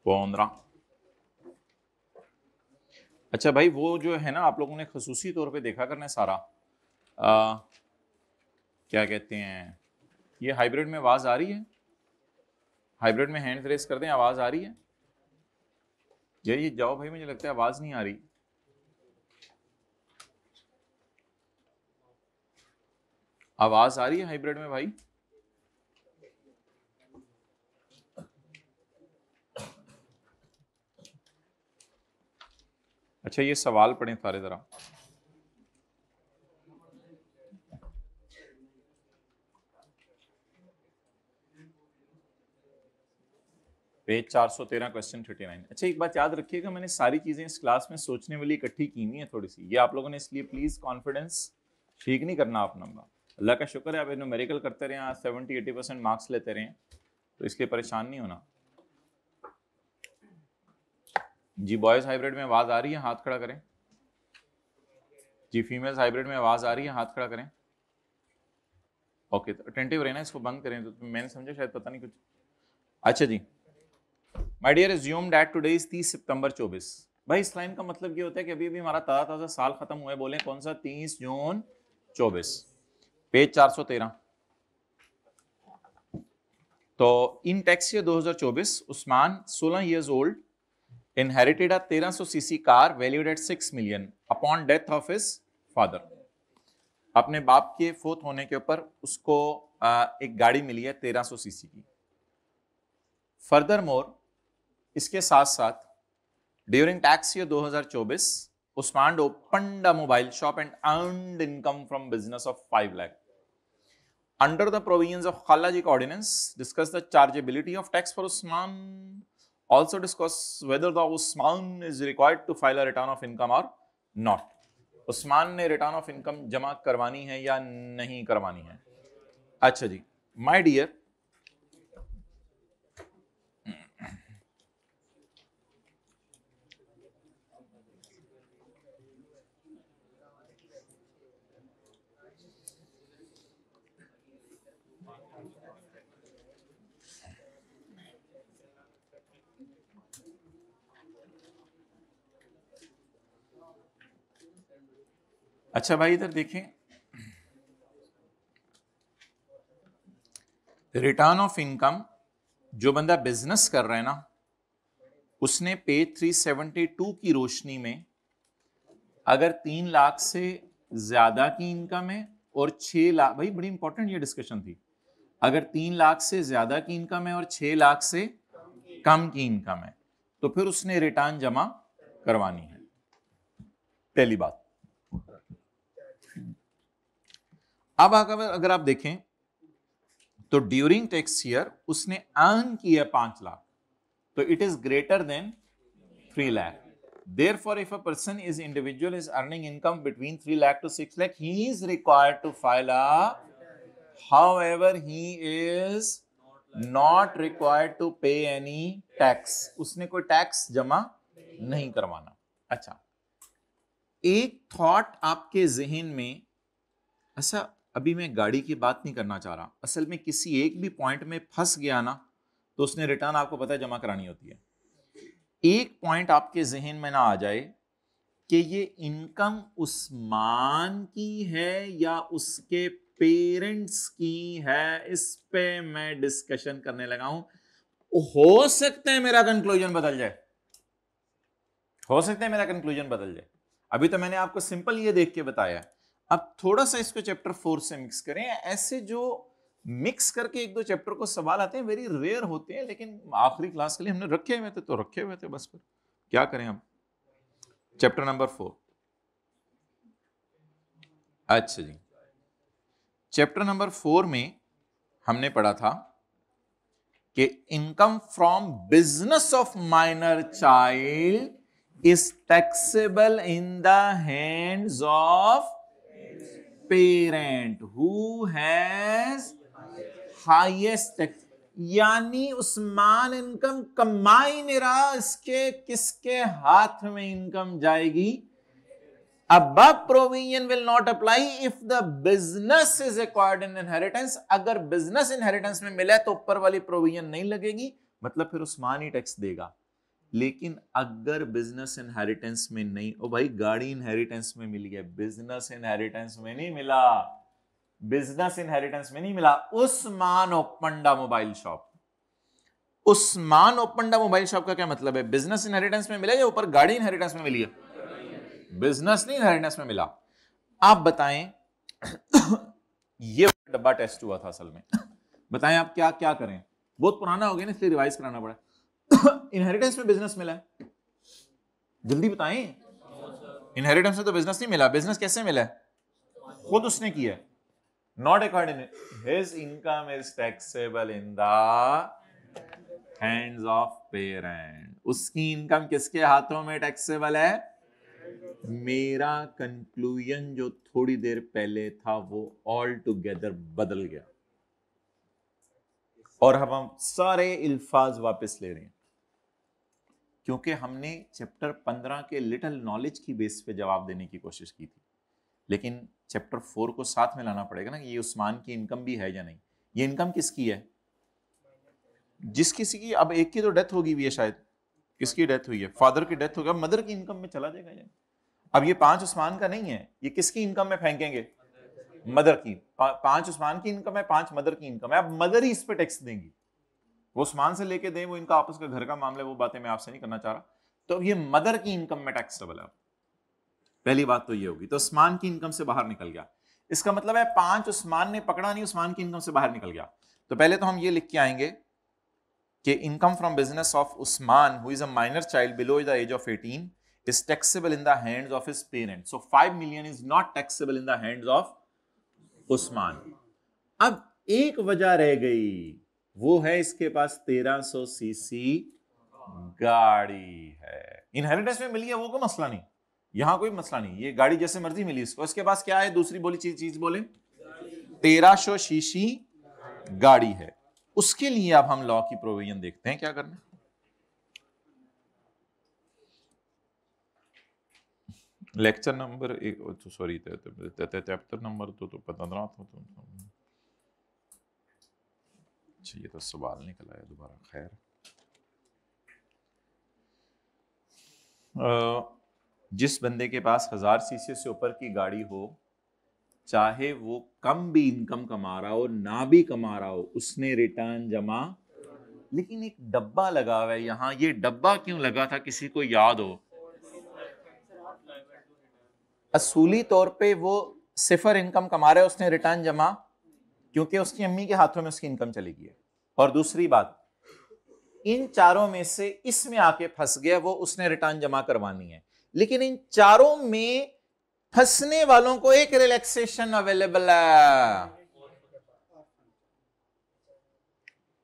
15। अच्छा भाई, वो जो है ना, आप लोगों ने खसूसी तौर पे देखा करना सारा क्या कहते हैं, ये हाइब्रिड में आवाज आ रही है? हाइब्रिड में हैंड रेस कर दें, आवाज आ रही है? ये जाओ भाई, मुझे लगता है आवाज नहीं आ रही। आवाज आ रही है हाइब्रिड में भाई? अच्छा, ये सवाल पढ़ें सारे जरा। Page 413 question 39। अच्छा, एक बात याद रखिएगा, मैंने सारी चीजें इस क्लास में सोचने वाली इकट्ठी की नहीं है थोड़ी सी, ये आप लोगों ने, इसलिए प्लीज कॉन्फिडेंस ठीक नहीं करना अपना। अल्लाह का शुक्र है आप न्यूमेरिकल करते रहे, 70-80% मार्क्स लेते रहे, तो इसलिए परेशान नहीं होना जी। बॉयज हाइब्रिड में आवाज आ रही है? हाथ खड़ा करें जी। फीमेल्स हाइब्रिड में आवाज आ रही है? हाथ खड़ा करें। ओके, तो अटेंटिव रहना, इसको बंद करें। तो मैंने समझा शायद, पता नहीं कुछ। अच्छा जी, my dear assume that today is 30 September 24। भाई इस लाइन का मतलब ये होता है कि अभी अभी हमारा ताज़ा ताज़ा साल खत्म हुआ है। बोले कौन सा? 30 जून 24। पेज 413। तो इन tax year 2024 Usman 16 years old inherited a 1300 cc car valued at 6 million upon death of his father। अपने बाप के फोत होने के ऊपर उसको एक गाड़ी मिली है 1300 सीसी की। फर्दर मोर, इसके साथ साथ during tax year 2024 Usman opened a mobile shop and earned income from business of 5 lakh। Under the provisions of Khalaji Ordinance, discuss the chargeability of tax for Usman. Also discuss whether the Usman is required to file a return of income or not। Usman ने return of income जमा करवानी है या नहीं करवानी है? अच्छा जी, माय डियर, अच्छा भाई इधर देखें, रिटर्न ऑफ इनकम जो बंदा बिजनेस कर रहा है ना, उसने पेज 372 की रोशनी में अगर 3 लाख से ज्यादा की इनकम है और 6 लाख, भाई बड़ी इंपॉर्टेंट ये डिस्कशन थी, अगर 3 लाख से ज्यादा की इनकम है और 6 लाख से कम की इनकम है, तो फिर उसने रिटर्न जमा करवानी है। पहली बात। अब अगर आप देखें तो ड्यूरिंग टैक्स ईयर उसने अर्न किया 5 लाख, तो it is greater than 3 lakh. Therefore, if a person is individual is earning income between 3 lakh to 6 lakh, he is required to file a, however, he is not required to pay any tax। उसने कोई tax जमा नहीं करवाना। अच्छा, एक thought आपके जहन में, अच्छा अभी मैं गाड़ी की बात नहीं करना चाह रहा, असल में किसी एक भी पॉइंट में फंस गया ना, तो उसने रिटर्न आपको पता है जमा करानी होती है। एक पॉइंट आपके जहन में ना आ जाए कि ये इनकम उस्मान की है या उसके पेरेंट्स की है, इस पे मैं डिस्कशन करने लगा हूं। हो सकता है मेरा कंक्लूजन बदल जाए, हो सकता है मेरा कंक्लूजन बदल जाए। अभी तो मैंने आपको सिंपल ये देख के बताया, अब थोड़ा सा इसको चैप्टर 4 से मिक्स करें। ऐसे जो मिक्स करके एक दो चैप्टर को सवाल आते हैं, वेरी रेयर होते हैं, लेकिन आखिरी क्लास के लिए हमने रखे हुए थे तो रखे हुए थे, बस फिर क्या करें अब। Chapter number 4। अच्छा जी, चैप्टर नंबर 4 में हमने पढ़ा था कि income from business of minor child is taxable in the hands of parent who has highest tax. यानी उस्मान इनकम कमा ही नहीं रहा, इसके किसके हाथ में इनकम जाएगी? above provision will not apply if the business is acquired in inheritance। अगर बिजनेस इनहेरिटेंस में मिला तो ऊपर वाली प्रोविजन नहीं लगेगी, मतलब फिर उस्मान ही टैक्स देगा। लेकिन अगर बिजनेस इनहेरिटेंस में नहीं, ओ भाई गाड़ी इनहेरिटेंस में मिली है, बिजनेस इनहेरिटेंस में नहीं मिला, बिजनेस इनहेरिटेंस में नहीं मिला। Usman Opanda mobile shop, Usman Opanda mobile shop का क्या मतलब है? बिजनेस इनहेरिटेंस में मिला या ऊपर गाड़ी इनहेरिटेंस में मिली है? बिजनेस नहीं इनहेरिटेंस में मिला। आप बताएं ये डब्बा टेस्ट हुआ था असल में, बताएं आप क्या क्या करें? बहुत पुराना हो गया ना, इसलिए रिवाइज कराना पड़ा। इनहेरिटेंस में बिजनेस मिला है, जल्दी बताएं। इनहेरिटेंस में तो बिजनेस नहीं मिला, बिजनेस कैसे मिला है? खुद उसने किया है। Not according his income is taxable in the hands of parent. उसकी इनकम किसके हाथों में टैक्सेबल है? मेरा कंक्लूजन जो थोड़ी देर पहले था वो ऑल टुगेदर बदल गया, और हम सारे अल्फाज वापस ले रहे हैं, क्योंकि हमने चैप्टर 15 के लिटिल नॉलेज की बेस पे जवाब देने की कोशिश की थी, लेकिन चैप्टर 4 को साथ में लाना पड़ेगा ना, ये उस्मान की इनकम भी है या नहीं। ये इनकम किसकी है? जिस किसी की, अब एक की तो डेथ होगी भी है शायद, किसकी डेथ हुई है? फादर की डेथ हो गया, मदर की इनकम में चला जाएगा ये। अब ये 5 उस्मान का नहीं है, ये किसकी इनकम में फेंकेंगे? मदर की। 5 उस्मान की इनकम है, 5 मदर की इनकम है। अब मदर ही इस पे टैक्स देंगी, वो उस्मान से लेके दें, वो इनका आपस का घर का मामला है, वो बातें मैं आपसे नहीं करना चाह रहा। तो ये मदर की इनकम में टैक्सेबल है। पहली बात तो ये होगी, तो उस्मान की इनकम से बाहर निकल गया। इसका मतलब है 5 उस्मान ने पकड़ा नहीं, उस्मान की इनकम से बाहर निकल गया। तो पहले तो हम ये लिख के आएंगे कि income from business of Usman who is a minor child below the age of 18 is taxable in the hands of his parents. So 5 million is not taxable in the hands of Usman. अब एक वजह रह गई, वो है इसके पास 1300 सीसी गाड़ी है, इनहेरिटेंस में मिली है, वो कोई मसला नहीं, यहां कोई मसला नहीं, ये गाड़ी जैसे मर्जी मिली इसको। इसके पास क्या है? दूसरी बोली चीज बोले 1300 सीसी गाड़ी है। उसके लिए अब हम लॉ की प्रोविजन देखते हैं क्या करना। लेक्चर नंबर एक, सॉरी चैप्टर नंबर तो 15 था तो, अच्छा ये तो सवाल निकला है दोबारा। खैर, जिस बंदे के पास 1000 सीसी से ऊपर की गाड़ी हो, चाहे वो कम भी इनकम कमा रहा हो ना भी कमा रहा हो, उसने रिटर्न जमा। लेकिन एक डब्बा लगा हुआ है यहां, ये डब्बा क्यों लगा था किसी को याद हो? असूली तौर पे वो सिफर इनकम कमा रहा है, उसने रिटर्न जमा, क्योंकि उसकी अम्मी के हाथों में उसकी इनकम चली गई है। और दूसरी बात, इन चारों में से इसमें आके फंस गया, वो उसने रिटर्न जमा करवानी है। लेकिन इन चारों में फंसने वालों को एक रिलैक्सेशन अवेलेबल है।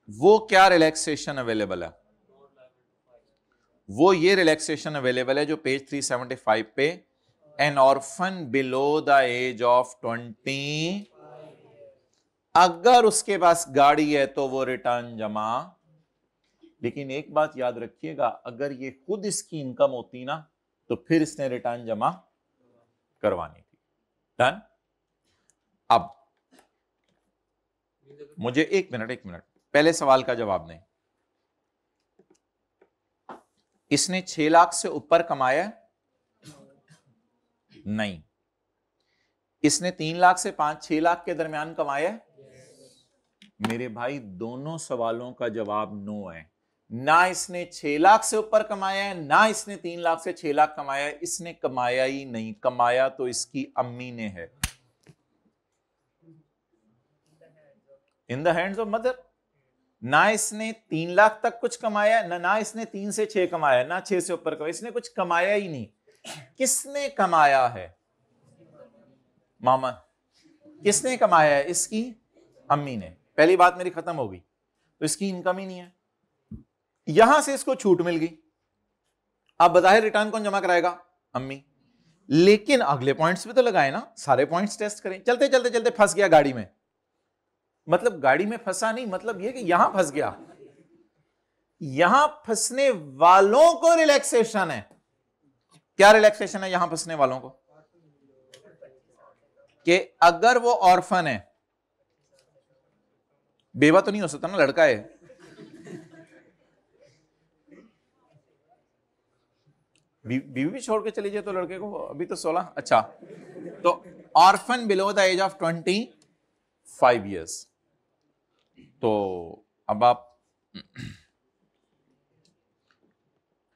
वो क्या रिलैक्सेशन अवेलेबल है? वो ये रिलैक्सेशन अवेलेबल है जो पेज 375 पे, an orphan below the age of 20, अगर उसके पास गाड़ी है तो वो रिटर्न जमा। लेकिन एक बात याद रखिएगा, अगर ये खुद इसकी इनकम होती ना तो फिर इसने रिटर्न जमा करवानी थी। डन। अब मुझे एक मिनट पहले सवाल का जवाब दें। इसने 6 लाख से ऊपर कमाया? नहीं। इसने 3 लाख से 5-6 लाख के दरमियान कमाया? मेरे भाई दोनों सवालों का जवाब नो है। ना इसने 6 लाख से ऊपर कमाया है, ना इसने 3 लाख से 6 लाख कमाया है। इसने कमाया ही नहीं, कमाया तो इसकी अम्मी ने है, in the hands of mother. ना इसने 3 लाख तक कुछ कमाया, ना इसने 3 से 6 कमाया, ना 6 से ऊपर कमाया, इसने कुछ कमाया ही नहीं। किसने कमाया है? मामा। किसने कमाया है? इसकी अम्मी ने। पहली बात मेरी खत्म होगी, तो इसकी इनकम ही नहीं है, यहां से इसको छूट मिल गई। अब बताए रिटर्न कौन जमा कराएगा? अम्मी। लेकिन अगले पॉइंट्स भी तो लगाए ना, सारे पॉइंट्स टेस्ट करें। चलते चलते चलते फंस गया गाड़ी में, मतलब गाड़ी में फंसा नहीं, मतलब यह कि यहां फंस गया। यहां फंसने वालों को रिलैक्सेशन है। क्या रिलैक्सेशन है यहां फंसने वालों को? कि अगर वो ऑर्फन है, बेवा तो नहीं हो सकता ना, लड़का है, बीवी भी छोड़ के चली जाए तो लड़के को, अभी तो 16। अच्छा, तो orphan below the age of 25 years. तो अब आप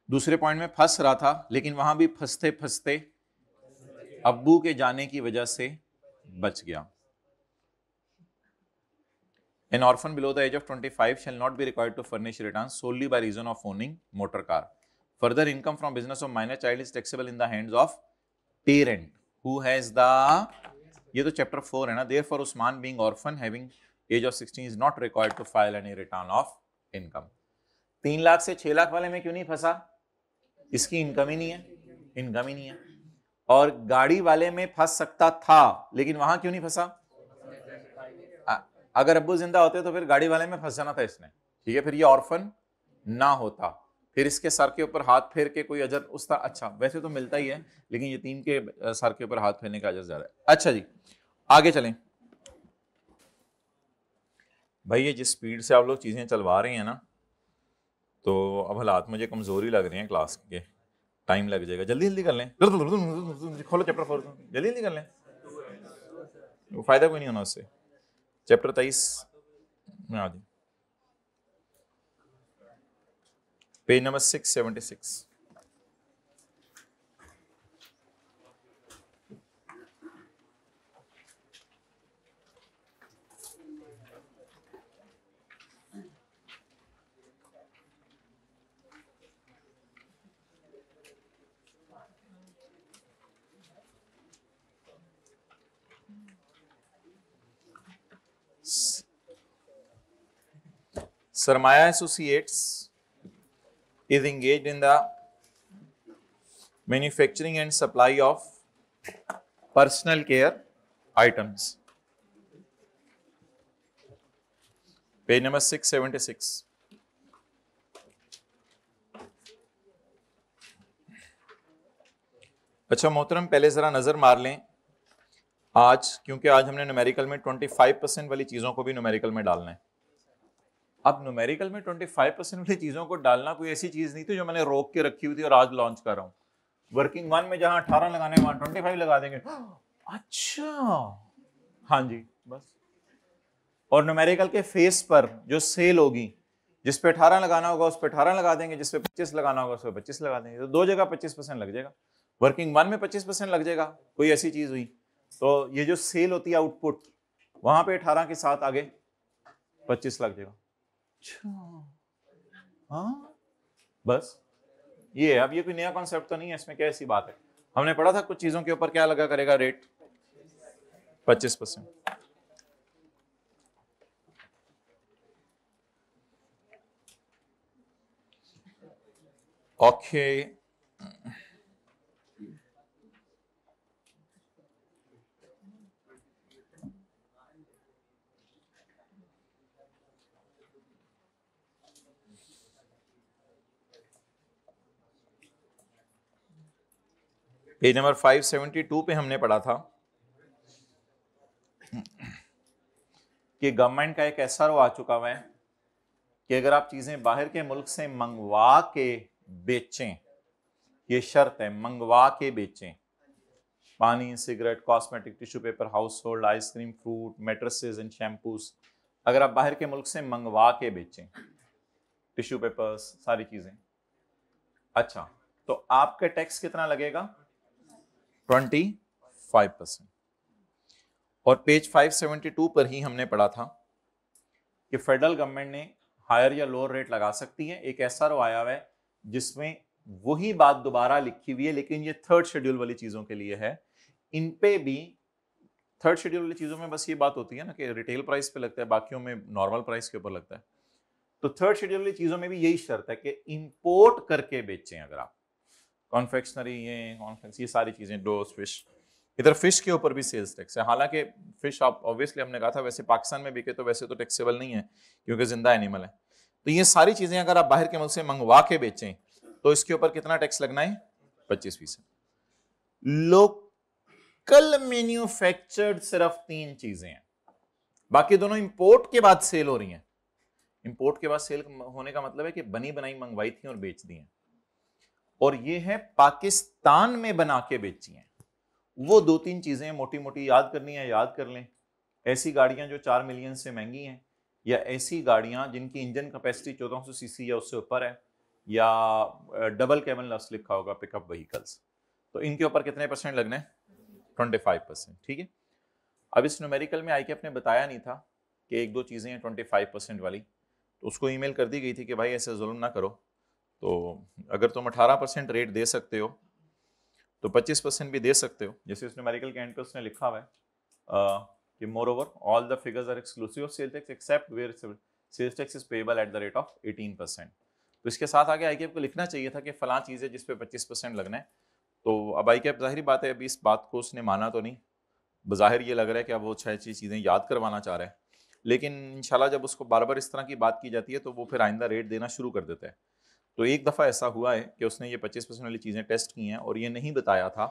दूसरे पॉइंट में फंस रहा था, लेकिन वहां भी फंसते फंसते अब्बू के जाने की वजह से बच गया। An orphan below the age of 25 shall not be required to furnish returns solely by reason of owning motor car. Further, income from business of minor child is taxable in the hands of parent who has the, ये तो chapter 4 है ना, therefore Usman being orphan having age of 16 is not required to file any return of income. 3 lakh से 6 लाख वाले में क्यों नहीं फंसा? इसकी इनकम ही नहीं है, इनकम ही नहीं है। और गाड़ी वाले में फंस सकता था, लेकिन वहां क्यों नहीं फंसा? अगर अब्बू जिंदा होते तो फिर गाड़ी वाले में फंस जाना था इसने, ठीक है, फिर ये ऑर्फन ना होता, फिर इसके सर के ऊपर हाथ फेर के कोई अजर उसका, अच्छा वैसे तो मिलता ही है, लेकिन यतीम के सर के ऊपर हाथ फेरने का अजर ज्यादा है। अच्छा जी, आगे चलें। भाई ये जिस स्पीड से आप लोग चीजें चलवा रहे हैं ना, तो अब हालात मुझे कमजोरी लग रही है क्लास के, टाइम लग जाएगा, जल्दी जल्दी कर लें, खोलो चैप्टर 4, जल्दी जल्दी कर लें, वो फायदा कोई नहीं होना उससे। चैप्टर 23 में आ जाए, page number 676। Sarmaya Associates is engaged in the manufacturing and supply of personal care items. Page number 676. अच्छा मोहतरम, पहले जरा नजर मार लें आज, क्योंकि आज हमने न्यूमेरिकल में 25% वाली चीजों को भी न्यूमेरिकल में डालना है। अब न्यूमेरिकल में 25% वाली चीजों को डालना कोई ऐसी चीज नहीं थी जो मैंने रोक के रखी हुई थी और आज लॉन्च कर रहा हूं। वर्किंग 1 में जहां 18 लगाने वहां 25 लगा देंगे। अच्छा, हाँ जी, बस। और न्यूमेरिकल के फेस पर जो सेल होगी, जिस पे 18 लगाना होगा उस पे 18 लगा देंगे, जिस पे 25 लगाना होगा उस पे 25 लगा देंगे, तो दो जगह 25% लग जाएगा। वर्किंग 1 में 25% लग जाएगा, कोई ऐसी चीज हुई तो ये जो सेल होती है आउटपुट, वहां पे 18 के साथ आगे 25 लग जाएगा। हाँ बस ये है। अब ये कोई नया कॉन्सेप्ट तो नहीं है, इसमें क्या ऐसी बात है, हमने पढ़ा था कुछ चीजों के ऊपर क्या लगा करेगा रेट, 25%। ओके, पेज नंबर 572 पे हमने पढ़ा था कि गवर्नमेंट का एक ऐसा रो आ चुका हुआ है कि अगर आप चीजें बाहर के मुल्क से मंगवा के बेचें, ये शर्त है, मंगवा के बेचें, पानी, cigarette, cosmetic, tissue paper, household, ice cream, fruit, mattresses and shampoos, अगर आप बाहर के मुल्क से मंगवा के बेचें, टिश्यू पेपर्स, सारी चीजें, अच्छा तो आपका टैक्स कितना लगेगा? 25%। और पेज 572 पर ही हमने पढ़ा था कि फेडरल गवर्नमेंट ने हायर या लोअर रेट लगा सकती है। एक ऐसा रो आया हुआ है जिसमें वही बात दोबारा लिखी हुई है, लेकिन ये थर्ड शेड्यूल वाली चीजों के लिए है। इन पे भी थर्ड शेड्यूल वाली चीजों में बस ये बात होती है ना कि रिटेल प्राइस पे लगता है, बाकियों में नॉर्मल प्राइस के ऊपर लगता है। तो थर्ड शेड्यूल वाली चीजों में भी यही शर्त है कि इंपोर्ट करके बेचें। अगर आप कॉन्फेक्शनरी, ये सारी चीजें, डोस, फिश, इधर फिश के ऊपर भी सेल्स टैक्स है। हालांकि फिश आप ऑब्वियसली हमने कहा था वैसे पाकिस्तान में बिके तो वैसे तो टैक्सेबल नहीं है क्योंकि जिंदा एनिमल है। तो ये सारी चीजें अगर आप बाहर के मुल्क से मंगवा के बेचें तो इसके ऊपर कितना टैक्स लगना है? 25%। लोकल मैन्युफैक्चर्ड सिर्फ 3 चीजें हैं, बाकी दोनों इंपोर्ट के बाद सेल हो रही हैं। इंपोर्ट के बाद सेल होने का मतलब है कि बनी बनाई मंगवाई थी और बेच दी हैं। और ये है पाकिस्तान में बना के बेची हैं। वो 2-3 चीजें मोटी मोटी याद करनी है, याद कर लें। ऐसी गाड़ियां जो 4 मिलियन से महंगी हैं, या ऐसी गाड़ियां जिनकी इंजन कैपेसिटी 1400 सीसी या उससे ऊपर है, या डबल कैबिन लफ्स लिखा होगा पिकअप व्हीकल्स, तो इनके ऊपर कितने % लगने हैं? 25%। ठीक है। अब इस न्यूमेरिकल में ICAP ने बताया नहीं था कि 1-2 चीजें हैं 25% वाली, तो उसको ईमेल कर दी गई थी कि भाई ऐसे जुल्म ना करो, तो अगर तुम 18% रेट दे सकते हो तो 25% भी दे सकते हो। जैसे इस न्यूमेरिकल के एंड पे उसने लिखा हुआ है कि moreover all the figures are exclusive of sale tax except where sales tax is payable at the rate of 18%। तो इसके साथ आगे ICAP को लिखना चाहिए था कि फलां चीज़ है जिस पे 25% लगना है। तो अब ICAP जाहिर बात है अभी इस बात को उसने माना तो नहीं, बज़ाहिर ये लग रहा है कि अब वो 6 चीज़ें याद करवाना चाह रहा है, लेकिन इंशाल्लाह जब उसको बार बार इस तरह की बात की जाती है तो वो फिर आइंदा रेट देना शुरू कर देता है। तो एक दफ़ा ऐसा हुआ है कि उसने ये 25% वाली चीज़ें टेस्ट की हैं और ये नहीं बताया था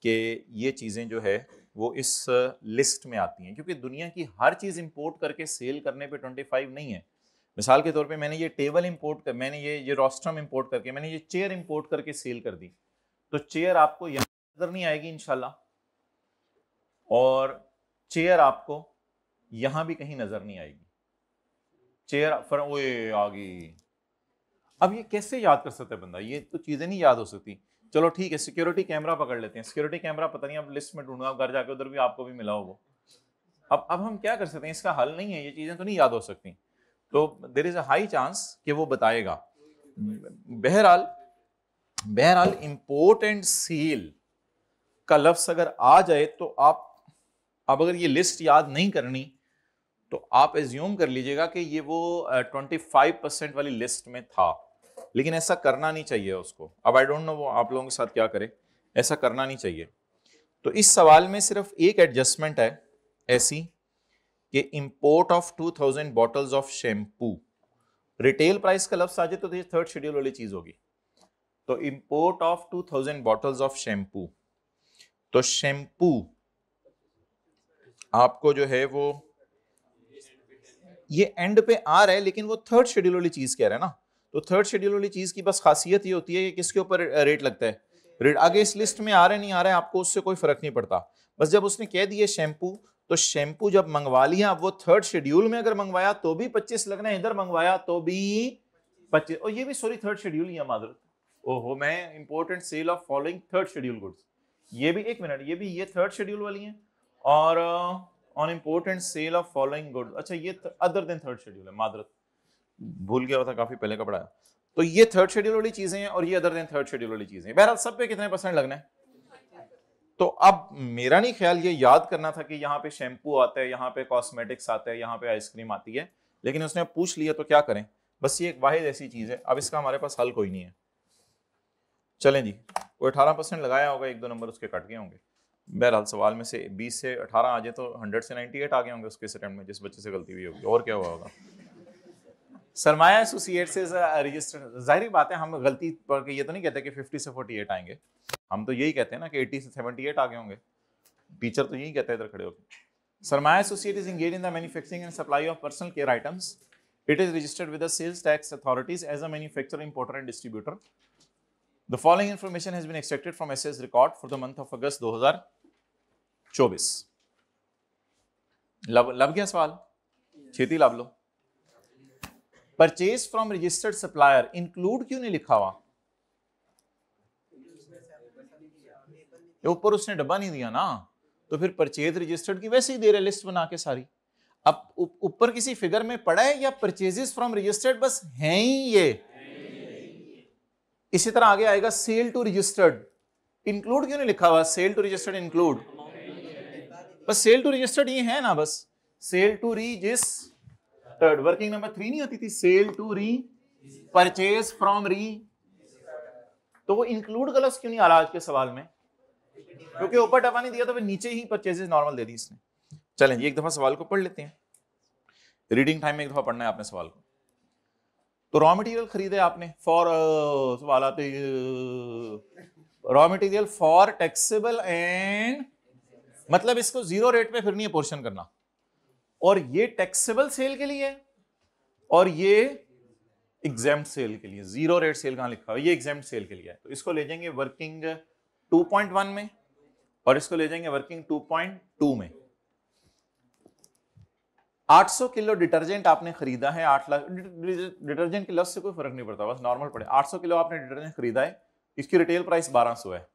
कि ये चीज़ें जो है वो इस लिस्ट में आती हैं, क्योंकि दुनिया की हर चीज़ इंपोर्ट करके सेल करने पे 25 नहीं है। मिसाल के तौर पे मैंने ये टेबल इंपोर्ट कर, मैंने ये रोस्ट्रम इंपोर्ट करके, मैंने ये चेयर इंपोर्ट करके सेल कर दी, तो चेयर आपको यहाँ नजर नहीं आएगी इंशाल्लाह, और चेयर आपको यहां भी कहीं नजर नहीं आएगी। चेयर फर ओए आ गई। अब ये कैसे याद कर सकता है बंदा? ये तो चीजें नहीं याद हो सकती। चलो ठीक है, सिक्योरिटी कैमरा पकड़ लेते हैं। सिक्योरिटी कैमरा पता नहीं, अब लिस्ट में ढूंढूंगा, घर जाके उधर भी आपको भी मिला होगा। अब हम क्या कर सकते हैं? इसका हल नहीं है, ये चीजें तो नहीं याद हो सकती। तो there is a high chance कि वो बताएगा। बहरहाल इंपोर्ट एंड सेल का लफ्ज अगर आ जाए तो आप, अब अगर ये लिस्ट याद नहीं करनी तो आप एज्यूम कर लीजिएगा कि ये वो 25% वाली लिस्ट में था, लेकिन ऐसा करना नहीं चाहिए उसको। अब आई डोंट नो वो आप लोगों के साथ क्या करे, ऐसा करना नहीं चाहिए। तो इस सवाल में सिर्फ एक एडजस्टमेंट है ऐसी कि import of 2000 bottles of shampoo, retail price का लफ्ज आ जाए तो ये थर्ड शेड्यूल वाली चीज होगी। तो import of 2000 bottles of shampoo, तो शैम्पू आपको जो है वो ये एंड पे आ रहा है, लेकिन वो थर्ड शेड्यूल वाली चीज कह रहा है ना। तो थर्ड शेड्यूल वाली चीज की बस खासियत ये होती है कि किसके ऊपर रेट लगता है, रेट आगे इस लिस्ट में आ रहा है नहीं आ रहा है आपको उससे कोई फर्क नहीं पड़ता। बस जब उसने कह दिया शैम्पू, तो शैम्पू जब मंगवा लिया, वो थर्ड शेड्यूल में अगर मंगवाया तो भी 25 लगना है, इधर मंगवाया तो भी 25। और ये भी सॉरी थर्ड शेड्यूल ही है मादर, ओहो मैं important sale of following third schedule goods, ये भी एक मिनट, ये थर्ड शेड्यूल वाली है। और on important sale of following goods, अच्छा ये अदर देन थर्ड शेड्यूल है, मादरत भूल गया था, काफी पहले का पढ़ाया। तो ये थर्ड शेड्यूल वाली चीजें हैं और ये अदर देन थर्ड शेड्यूल वाली चीजें हैं। बहरहाल सब पे कितने % लगना है? तो अब मेरा नहीं ख्याल ये याद करना था कि यहाँ पे शैम्पू आता है, यहाँ पे कॉस्मेटिक्स आता है, यहाँ पे आइसक्रीम आती है, लेकिन उसने पूछ लिया तो क्या करें। बस ये एक वाहिद ऐसी चीज है, अब इसका हमारे पास हल कोई नहीं है। चलें जी, कोई 18% लगाया होगा, 1-2 नंबर उसके कट गए होंगे। बहरहाल सवाल में से 20 से 18 आ जाए तो 100 से 98 आ गए होंगे उसके अटेम्प्ट में, जिस बच्चे से गलती हुई होगी। और क्या हुआ होगा? सरमाया एसोसिएट से रजिस्टर्ड, जाहिर बात है हम गलती पर ये तो नहीं कहते कि 50 से 48 आएंगे, हम तो यही कहते हैं ना कि 80 से 78 आ गए होंगे। टीचर तो यही कहते हैं इधर खड़े होकर। Sarmaya associate is engaged in the manufacturing and supply of personal care items. It is registered with the sales tax authorities as a manufacturer, importer and distributor. The following information has been extracted from SS record for the month of August 2024. लब गया सवाल? छेती लब लो। Purchase from registered supplier, include क्यों नहीं लिखा हुआ? ऊपर उसने डब्बा नहीं दिया ना, तो फिर परचेज रजिस्टर्ड की वैसे ही दे रहे लिस्ट बना के सारी। अब ऊपर किसी फिगर में पड़ा है या परचेजेस फ्रॉम रजिस्टर्ड बस हैं ही ये? इसी तरह आगे आएगा सेल टू रजिस्टर्ड, इंक्लूड क्यों नहीं लिखा हुआ? सेल टू रजिस्टर्ड इंक्लूड, बस सेल टू रजिस्टर्ड ये है ना, बस sale to registered. Working number 3 नहीं होती थी, sale to re, purchase from re, तो वो इंक्लूड का लफ्ज क्यों नहीं आ रहा आज के सवाल में? क्योंकि ऊपर डब्बा नहीं दिया तो फिर नीचे ही परचेजेस नॉर्मल दे दी इसने। चलें एक दफा सवाल को पढ़ लेते हैं, रीडिंग टाइम में एक दफा पढ़ना है आपने सवाल को। तो रॉ मटेरियल खरीदे आपने फॉर सवाल आते raw material for taxable and, मतलब इसको 0 रेट पे फिर नहीं है पोर्शन करना, और ये टैक्सेबल सेल के लिए और ये एग्जाम्प्ट सेल के लिए। जीरो रेट सेल कहां लिखा हुआ है? ये एग्जाम्प्ट सेल के लिए है। तो इसको ले जाएंगे वर्किंग 2.1 में और इसको ले जाएंगे वर्किंग 2.2 में। 800 किलो डिटर्जेंट आपने खरीदा है, 8 लाख। डिटर्जेंट के लफ्ज से कोई फर्क नहीं पड़ता, बस नॉर्मल पड़े। 800 किलो आपने डिटर्जेंट खरीदा है, इसकी रिटेल प्राइस 1200 है।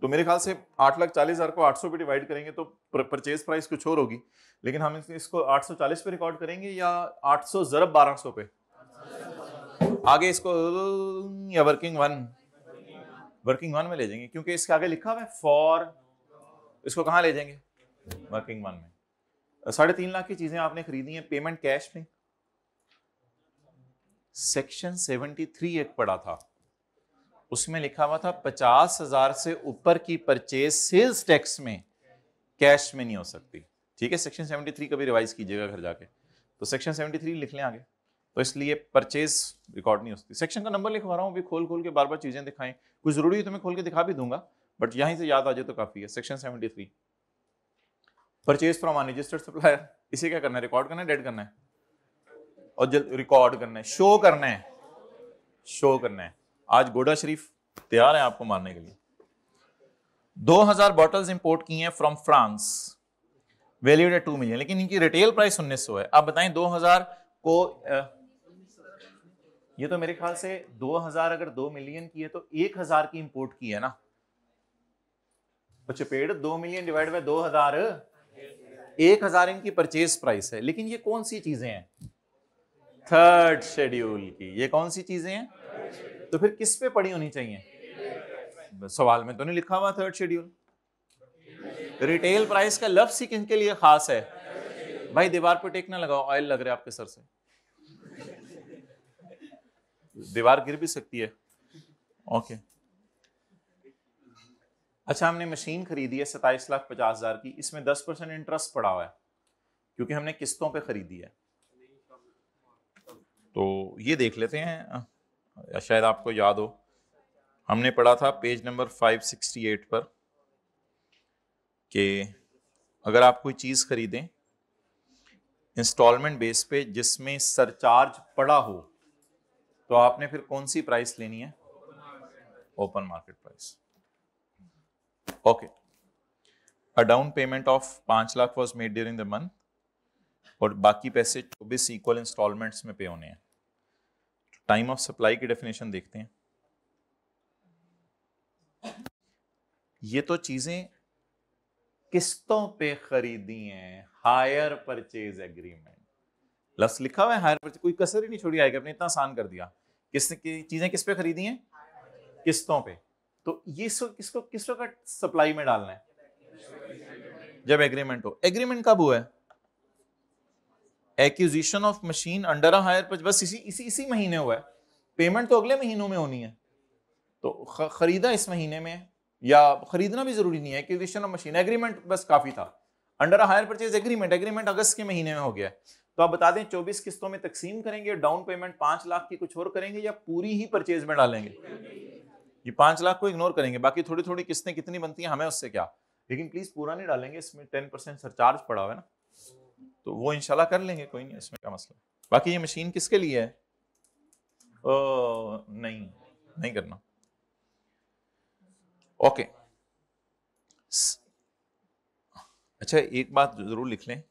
तो मेरे ख्याल से 8,40,000 को 800 पे डिवाइड करेंगे तो परचेज प्राइस कुछ और होगी, लेकिन हम इसको 840 पे रिकॉर्ड करेंगे या 800 ज़रब 1200 पे। आगे इसको या वर्किंग वन में ले जाएंगे, क्योंकि इसके आगे लिखा हुआ है फॉर। इसको कहां ले जाएंगे? वर्किंग वन में। 3.5 लाख की चीजें आपने खरीदी हैं, पेमेंट कैश में। सेक्शन 73 एक पड़ा था, उसमें लिखा हुआ था 50,000 से ऊपर की परचेज सेल्स टैक्स में कैश में नहीं हो सकती। ठीक है, सेक्शन 73 का भी रिवाइज कीजिएगा घर जाके। तो सेक्शन 73 लिख लें आगे, तो इसलिए परचेज रिकॉर्ड नहीं हो सकती। सेक्शन का नंबर लिखवा रहा हूं अभी, खोल खोल के बार बार चीजें दिखाएं, कुछ जरूरी है तो मैं खोल के दिखा भी दूंगा, बट यहीं से याद आ जाए तो काफी है। Section 73 purchase from unregistered supplier, इसे क्या करना है? रिकॉर्ड करना है, डेड करना है? और जल्द रिकॉर्ड करना है, शो करना है, शो करना है। आज गोडा शरीफ तैयार है आपको मारने के लिए। 2000 बॉटल्स इंपोर्ट की हैं फ्रॉम फ्रांस, वैल्यूड है 2 मिलियन, लेकिन इनकी रिटेल प्राइस 1900 है। अब बताएं 2000 को ये तो मेरे ख्याल से 2000 अगर 2 मिलियन की है तो 1000 की इंपोर्ट की है ना। तो चपेड़ 2 मिलियन डिवाइड बाय 2000, 1000 इनकी परचेज प्राइस है। लेकिन ये कौन सी चीजें हैं? थर्ड शेड्यूल की। ये कौन सी चीजें हैं? तो फिर किस पे पड़ी होनी चाहिए? सवाल में तो नहीं लिखा हुआ थर्ड शेड्यूल। रिटेल प्राइस का लफ्ज ही किनके लिए खास है? भाई दीवार पे टेक ना लगाओ, ऑयल लग रहा है आपके सर से, दीवार गिर भी सकती है। ओके। अच्छा, हमने मशीन खरीदी है 27,50,000 की, इसमें 10% इंटरेस्ट पड़ा हुआ है क्योंकि हमने किस्तों पे खरीदी है। तो ये देख लेते हैं, शायद आपको याद हो, हमने पढ़ा था पेज नंबर 568 पर कि अगर आप कोई चीज खरीदें इंस्टॉलमेंट बेस पे जिसमें सरचार्ज पड़ा हो तो आपने फिर कौन सी प्राइस लेनी है? Open market price. Okay. A down payment of 5 lakh was made during the month और बाकी पैसे 24 इक्वल इंस्टॉलमेंट्स में पे होने हैं। टाइम ऑफ सप्लाई की डेफिनेशन देखते हैं। ये तो चीजें किस्तों पे खरीदी हैं, हायर परचेज एग्रीमेंट। लफ्ज लिखा हुआ है हायर परचेज, कोई कसर ही नहीं छोड़ी आएगी, अपने इतना आसान कर दिया। चीजें किस पे खरीदी हैं? किस्तों पे। तो ये किसको किस वक्त सप्लाई में डालना है? जब एग्रीमेंट हो। एग्रीमेंट कब हुआ है? Acquisition of machine under a hire purchase, बस इसी महीने हुआ है। पेमेंट तो अगले महीनों में होनी है। तो खरीदा इस महीने में, या खरीदना भी जरूरी नहीं है, एक्विजिशन ऑफ मशीन, एग्रीमेंट बस काफी था। Under a hire purchase agreement अगस्त के महीने में हो गया। तो आप बता दें 24 किस्तों में तकसीम करेंगे, डाउन पेमेंट 5 लाख की कुछ और करेंगे या पूरी ही परचेज में डालेंगे? ये 5 लाख को इग्नोर करेंगे, बाकी थोड़ी थोड़ी किस्तें कितनी बनती हैं हमें उससे क्या, लेकिन प्लीज पूरा नहीं डालेंगे, इसमें 10% सरचार्ज पड़ा हुआ है ना, तो वो इंशाल्लाह कर लेंगे, कोई नहीं, इसमें क्या मसला। बाकी ये मशीन किसके लिए है? नहीं करना। ओके। अच्छा, एक बात जरूर लिख लें,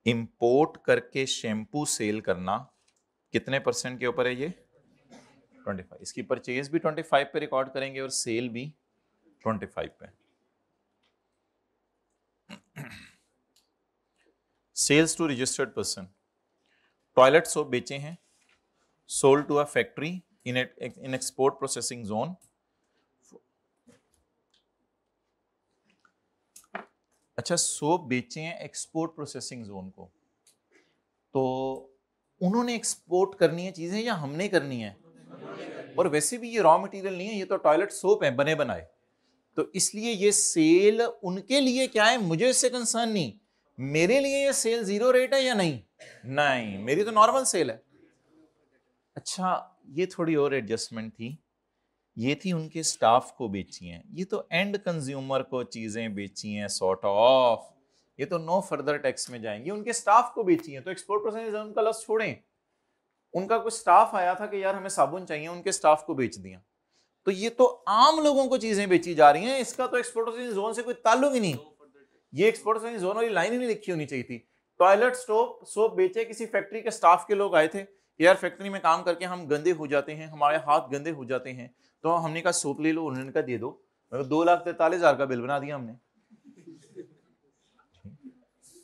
इंपोर्ट करके शैम्पू सेल करना कितने % के ऊपर है? ये 25। इसकी परचेज भी 25 पे रिकॉर्ड करेंगे और सेल भी 25 पे। Sales to registered person, toilet soap बेचे हैं, sold to a factory in export processing zone. अच्छा, सोप बेचे हैं एक्सपोर्ट प्रोसेसिंग जोन को, तो उन्होंने एक्सपोर्ट करनी है चीजें या हमने करनी है? और वैसे भी ये रॉ मटेरियल नहीं है, ये तो टॉयलेट सोप है बने बनाए, तो इसलिए ये सेल उनके लिए क्या है, मुझे इससे कंसर्न नहीं। मेरे लिए ये सेल जीरो रेट है या नहीं? नहीं, मेरी तो नॉर्मल सेल है। अच्छा, ये थोड़ी और एडजस्टमेंट थी, ये थी उनके स्टाफ को बेची हैं, ये तो एंड कंज्यूमर को चीजें बेची हैं सॉर्ट ऑफ, ये तो नो फर्दर टैक्स में जाएंगी, उनके स्टाफ को बेची हैं, तो एक्सपोर्ट प्रोसेसिंग जोन का लफ्ज छोड़ें, उनका कोई स्टाफ आया था कि यार हमें साबुन चाहिए, उनके स्टाफ को बेच दिया। तो ये तो आम लोगों को चीजें बेची जा रही हैं, इसका तो एक्सपोर्ट जोन से कोई ताल्लुक ही नहीं। ये एक्सपोर्ट जोन वाली लाइन ही नहीं लिखी होनी चाहिए थी। टॉयलेट सोप बेचे किसी फैक्ट्री के स्टाफ के लोग आए थे, यार फैक्ट्री में काम करके हम गंदे हो जाते हैं, हमारे हाथ गंदे हो जाते हैं, तो हमने कहा सोप ले लो, उन्होंने कहा दे दो, 2,43,000 का बिल बना दिया हमने।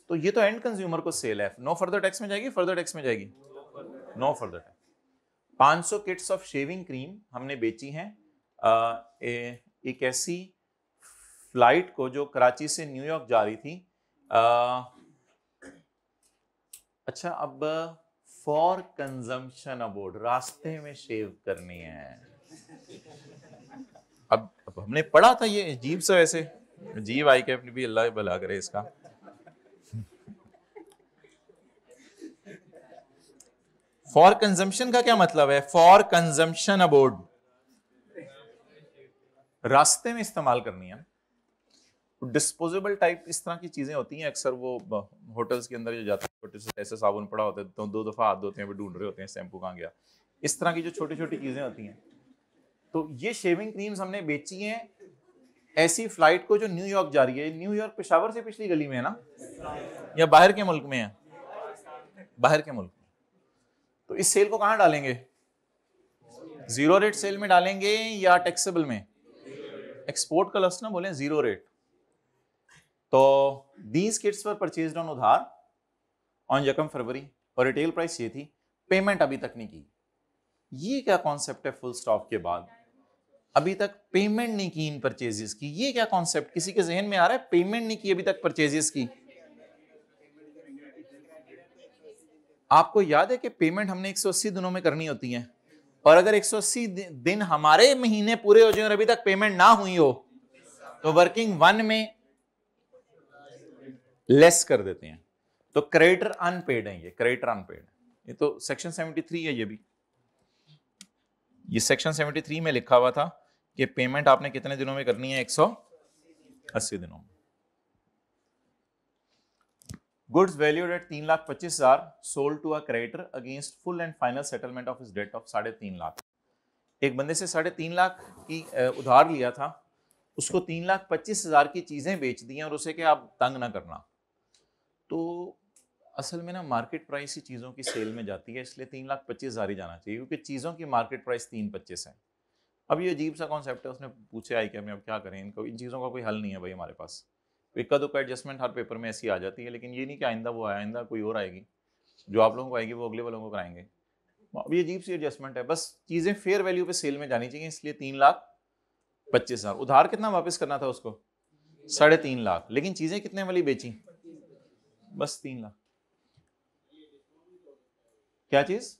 तो ये तो एंड कंज्यूमर को सेल है। नो फर्दर टैक्स में जाएगी, फर्दर टैक्स में जाएगी, no further tax. 500 kits of shaving cream हमने बेची हैं एक ऐसी फ्लाइट को जो कराची से न्यूयॉर्क जा रही थी। अच्छा, अब फॉर कंजम्पशन अबोर्ड, रास्ते में शेव करनी है। अब हमने पढ़ा था ये अजीब सा, वैसे अजीब आई के अपनी भी, अल्लाह भला करे इसका। फॉर कंजम्पशन का क्या मतलब है? फॉर कंजम्पशन अबोर्ड, रास्ते में इस्तेमाल करनी है। डिस्पोजेबल टाइप इस तरह की चीजें होती हैं अक्सर, वो होटल्स के अंदर जो जाते हैं, छोटे से ऐसे साबुन पड़ा होता है तो 2 दफा हाथ धोते हैं, वो ढूंढ रहे होते हैं शैम्पू कहाँ गया, इस तरह की जो छोटी छोटी चीजें होती हैं। तो ये शेविंग क्रीम्स हमने बेची हैं ऐसी फ्लाइट को जो न्यूयॉर्क जा रही है। न्यूयॉर्क पेशावर से पिछली गली में है ना, या बाहर के मुल्क में है? बाहर के मुल्क में। तो इस सेल को कहां डालेंगे? जीरो रेट सेल में डालेंगे या टैक्सेबल में? एक्सपोर्ट का लफ्ज ना बोले, जीरो रेट। तो these kits were purchased on उधार ऑन 1 फरवरी, और रिटेल प्राइस ये थी, पेमेंट अभी तक नहीं की। ये क्या कॉन्सेप्ट है? फुल स्टॉप के बाद अभी तक पेमेंट नहीं की इन परचेजेस की, ये क्या कॉन्सेप्ट किसी के जहन में आ रहा है? पेमेंट नहीं की अभी तक परचेजेस की। आपको याद है कि पेमेंट हमने 180 दिनों में करनी होती है, और अगर 180 दिन हमारे महीने पूरे हो जाए और अभी तक पेमेंट ना हुई हो तो वर्किंग 1 में लेस कर देते हैं। तो क्रेडिटर अनपेड है, ये क्रेडिटर अनपेड, ये तो सेक्शन 73 है। ये भी ये सेक्शन 73 में लिखा हुआ था कि पेमेंट आपने कितने दिनों में करनी है? 180 दिनों में। Goods valued at 3,25,000 sold to a creditor against full and final settlement of his debt of 3.5 lakh. एक बंदे से 3.5 लाख की उधार लिया था, उसको 3,25,000 की चीजें बेच दी हैं और उसे कि आप तंग ना करना। तो असल में ना मार्केट प्राइस ही चीजों की सेल में जाती है, इसलिए 3,25,000 ही जाना चाहिए, क्योंकि चीजों की मार्केट प्राइस 3,25,000 है। अब ये अजीब सा कॉन्सेप्ट है। उसने पूछे आई कि हमें अब क्या करें, इनको इन चीज़ों का कोई हल नहीं है भाई हमारे पास। इक्का दुक्का एडजस्टमेंट हर पेपर में ऐसी आ जाती है, लेकिन ये नहीं कि आइंदा वो आया, आइंदा कोई और आएगी, जो आप लोगों को आएगी वो अगले वालों को कराएंगे। अब ये अजीब सी एडजस्टमेंट है। बस चीज़ें फेयर वैल्यू पे सेल में जानी चाहिए, इसलिए 3,25,000। उधार कितना वापस करना था उसको? 3.5 लाख। लेकिन चीज़ें कितने वाली बेची? बस 3 लाख। क्या चीज़?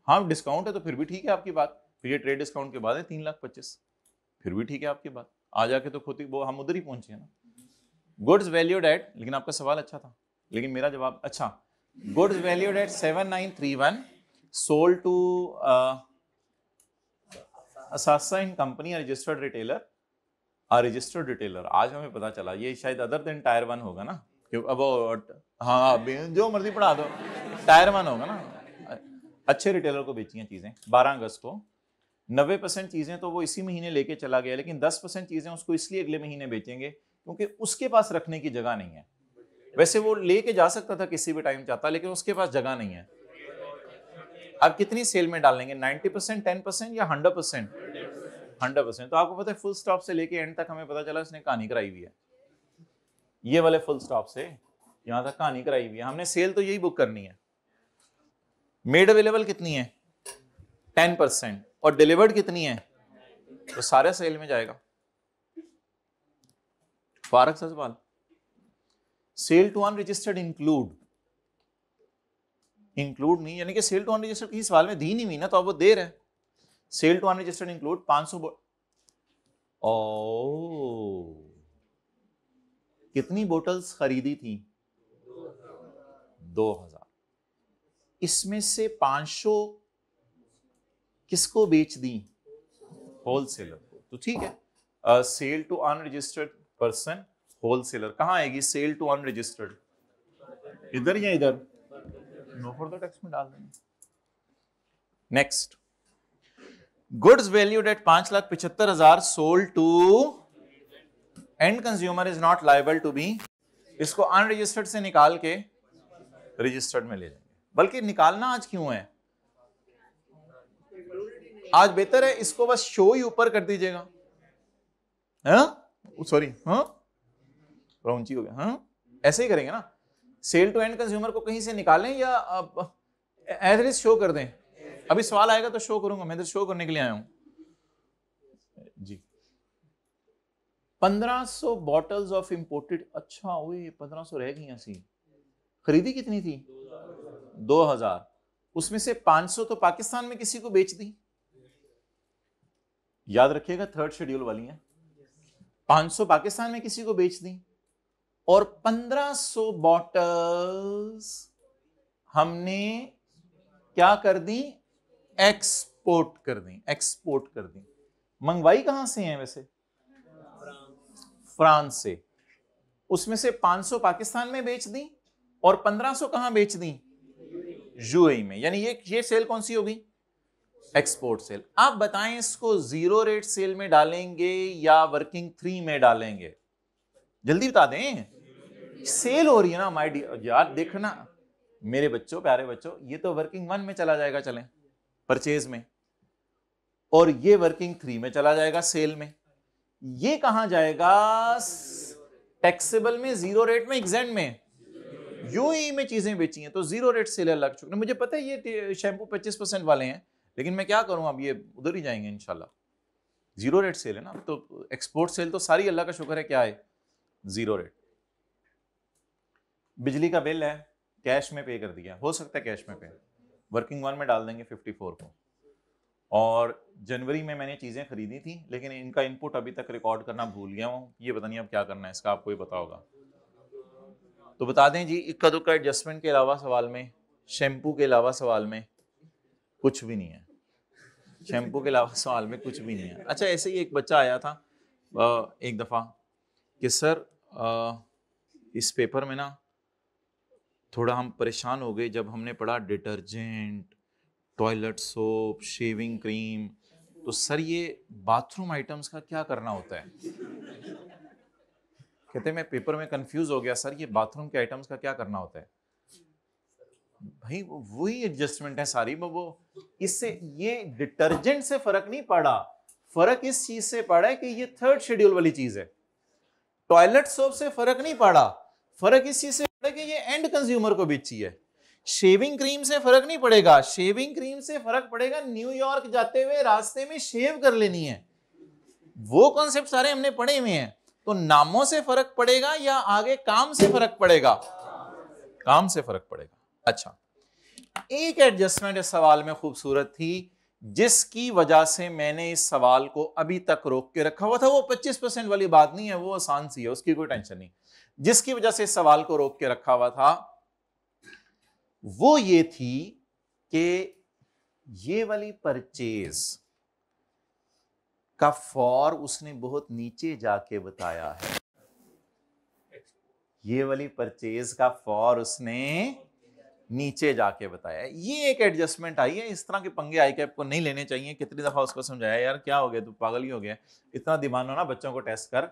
हाँ डिस्काउंट है तो फिर भी ठीक है आपकी बात, फिर ये ट्रेड डिस्काउंट के बाद है 3,25,000, फिर भी ठीक है आपकी बात। आ जाके तो खुद ही वो हम उधर ही पहुंचे ना। गुड्स वैल्यूड एट, लेकिन आपका सवाल अच्छा था, लेकिन मेरा जवाब अच्छा। Goods valued at 7,931 sold to Asasa in company registered retailer. Registered retailer, आज हमें पता चला ये शायद अदर देन टायर 1 होगा ना, अब हाँ जो मर्जी पढ़ा दो, टायर 1 होगा ना। अच्छे रिटेलर को बेची हैं चीजें 12 अगस्त को। 90% चीजें तो वो इसी महीने लेके चला गया, लेकिन 10% चीजें उसको इसलिए अगले महीने बेचेंगे क्योंकि उसके पास रखने की जगह नहीं है। वैसे वो लेके जा सकता था किसी भी टाइम चाहता, लेकिन उसके पास जगह नहीं है। अब कितनी सेल में डालेंगे? 90%, 10% या 100%? 100%। तो आपको पता है फुल स्टॉप से लेके एंड तक हमें पता चला उसने कहानी कराई हुई है। ये वाले फुल स्टॉप से यहां तक कहानी कराई हुई है। हमने सेल तो यही बुक करनी है। मेड अवेलेबल कितनी है? 10%। और डिलीवर्ड कितनी है? तो सारे सेल में जाएगा। फारक सा सवाल। सेल टू अनरजिस्टर्ड इंक्लूड नहीं, यानी कि सेल टू अनरजिस्टर्ड किसी सवाल में दी नहीं हुई ना, तो अब वो देर है। सेल टू अनरजिस्टर्ड इंक्लूड 500 कितनी बोटल्स खरीदी थी? 2,000। इसमें से 500 किसको बेच दी? होलसेलर को। तो ठीक है, sale to unregistered person wholesaler कहां आएगी? सेल टू अनरजिस्टर्ड, इधर या इधर? नो फॉर द टैक्स में डाल देंगे। Next, goods valued at 5,75,000 sold to end consumer is not liable to be, इसको अनरजिस्टर्ड से निकाल के रजिस्टर्ड में ले जाएंगे। बल्कि निकालना आज क्यों है, आज बेहतर है इसको बस शो ही ऊपर कर दीजिएगा, सॉरी ऊंची हो गया, हाँ ऐसे ही करेंगे ना, सेल टू एंड कंज्यूमर को कहीं से निकालें या एज इट इज शो कर दें। अभी सवाल आएगा तो शो करूंगा, मैं तो शो करने के लिए आया हूं जी। 1500 बॉटल्स ऑफ इंपोर्टेड, अच्छा वही 1500 रह गई ऐसी, खरीदी कितनी थी 2000, उसमें से 500 तो पाकिस्तान में किसी को बेच दी, याद रखिएगा थर्ड शेड्यूल वाली है, 500 पाकिस्तान में किसी को बेच दी और 1500 बॉटल्स हमने क्या कर दी, एक्सपोर्ट कर दी, एक्सपोर्ट कर दी। मंगवाई कहां से है वैसे, फ्रांस से, उसमें से 500 पाकिस्तान में बेच दी और 1500 कहां बेच दी, यूएई में, यानी ये सेल कौन सी होगी, एक्सपोर्ट सेल। आप बताएं इसको जीरो रेट सेल में डालेंगे या वर्किंग 3 में डालेंगे, जल्दी बता दें, सेल हो रही है ना माय डियर, यार देखना मेरे बच्चों, प्यारे बच्चों, ये तो वर्किंग 1 में चला जाएगा, चलें परचेज में, और ये वर्किंग 3 में चला जाएगा सेल में, ये कहां जाएगा टैक्सेबल में, जीरो रेट में, एग्जेंट में, यूएई में चीजें बेची हैं तो जीरो रेट सेल लग चुके। मुझे पता है ये शैम्पू 25% वाले हैं, लेकिन मैं क्या करूं, अब ये उधर ही जाएंगे इंशाल्लाह, जीरो रेट सेल है ना, तो एक्सपोर्ट सेल तो सारी अल्लाह का शुक्र है क्या है, जीरो रेट। बिजली का बिल है कैश में पे कर दिया, हो सकता है कैश में पे, वर्किंग 1 में डाल देंगे 54 को, और जनवरी में मैंने चीजें खरीदी थी लेकिन इनका इनपुट अभी तक रिकॉर्ड करना भूल गया हूं, ये पता नहीं अब क्या करना है इसका, आपको ही पता होगा तो बता दें जी। इक्का दुक्का एडजस्टमेंट के अलावा सवाल में, शैम्पू के अलावा सवाल में कुछ भी नहीं है, शैम्पू के अलावा सवाल में कुछ भी नहीं है। अच्छा, ऐसे ही एक बच्चा आया था एक दफा कि सर इस पेपर में ना थोड़ा हम परेशान हो गए जब हमने पढ़ा detergent, toilet soap, shaving cream, तो सर ये बाथरूम आइटम्स का क्या करना होता है। कहते मैं पेपर में कंफ्यूज हो गया सर, ये बाथरूम के आइटम्स का क्या करना होता है। भाई वही एडजस्टमेंट है सारी, वो इससे ये डिटर्जेंट से फर्क नहीं पड़ा, फर्क इस चीज से पड़ा है कि ये थर्ड शेड्यूल वाली चीज है। टॉयलेट सोप से फर्क नहीं पड़ा, फर्क इस चीज से पड़ा कि ये एंड कंज्यूमर को बेची है। शेविंग क्रीम से फर्क नहीं पड़ेगा, शेविंग क्रीम से फर्क पड़ेगा न्यूयॉर्क जाते हुए रास्ते में शेव कर लेनी है, वो कॉन्सेप्ट सारे हमने पढ़े हुए हैं। तो नामों से फर्क पड़ेगा या आगे काम से फर्क पड़ेगा, काम से फर्क पड़ेगा। अच्छा, एक एडजस्टमेंट इस सवाल में खूबसूरत थी जिसकी वजह से मैंने इस सवाल को अभी तक रोक के रखा हुआ था, वो 25% वाली बात नहीं है, वो आसान सी है, उसकी कोई टेंशन नहीं। जिसकी वजह से इस सवाल को रोक के रखा हुआ था वो ये थी कि ये वाली परचेज का फॉर उसने बहुत नीचे जाके बताया है, ये वाली परचेज का फॉर उसने नीचे जाके बताया। ये एक एडजस्टमेंट आई है, इस तरह के पंगे आई कैप को नहीं लेने चाहिए। कितनी दफा उसको समझाया, यार क्या हो गया तू पागल ही हो गया, इतना दिमाग ना बच्चों को टेस्ट कर।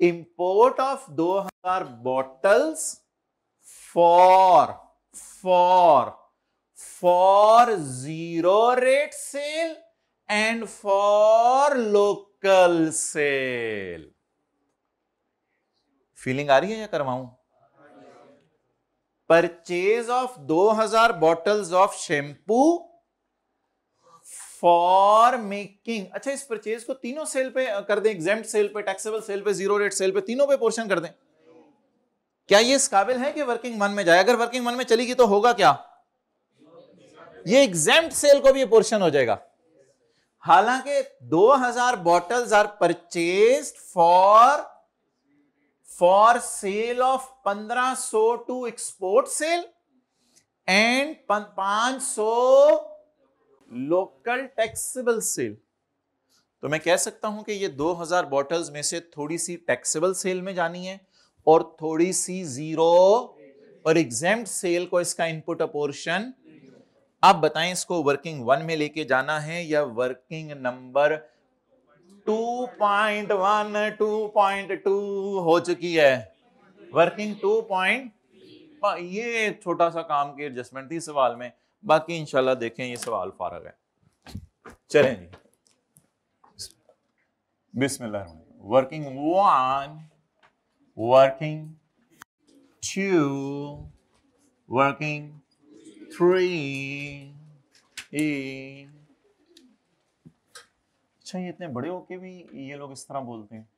Import of 2000 bottles for zero rate sale and for local sale. Feeling आ रही है या करवाऊं? Purchase of 2000 bottles of shampoo for making. अच्छा, इस परचेज को तीनों सेल पे कर दें, एग्जेम्प्ट सेल पे, टैक्सेबल सेल पे, जीरो रेट सेल पे, तीनों पे पोर्शन कर दें। क्या ये इस काबिल है कि वर्किंग 1 में जाए? अगर वर्किंग 1 में चलेगी तो होगा क्या, ये एग्जेम्प्ट सेल को भी पोर्शन हो जाएगा। हालांकि 2000 bottles are purchased for sale of 1500 to export sale and 500 local taxable sale. तो मैं कह सकता हूं कि ये 2000 बॉटल्स में से थोड़ी सी टैक्सेबल सेल में जानी है और थोड़ी सी जीरो और एग्जेम्प्ट सेल को इसका इनपुट अपोर्शन आप बताएं इसको वर्किंग 1 में लेके जाना है या वर्किंग नंबर 2.1 2.2 हो चुकी है, वर्किंग 2. ये छोटा सा काम की एडजस्टमेंट थी सवाल में, बाकी इंशाल्लाह देखें ये सवाल फारग है। चलें जी, बिस्मिल्लाह। Working 1, working 2, working 3. अच्छा, ये इतने बड़े होके भी ये लोग इस तरह बोलते हैं,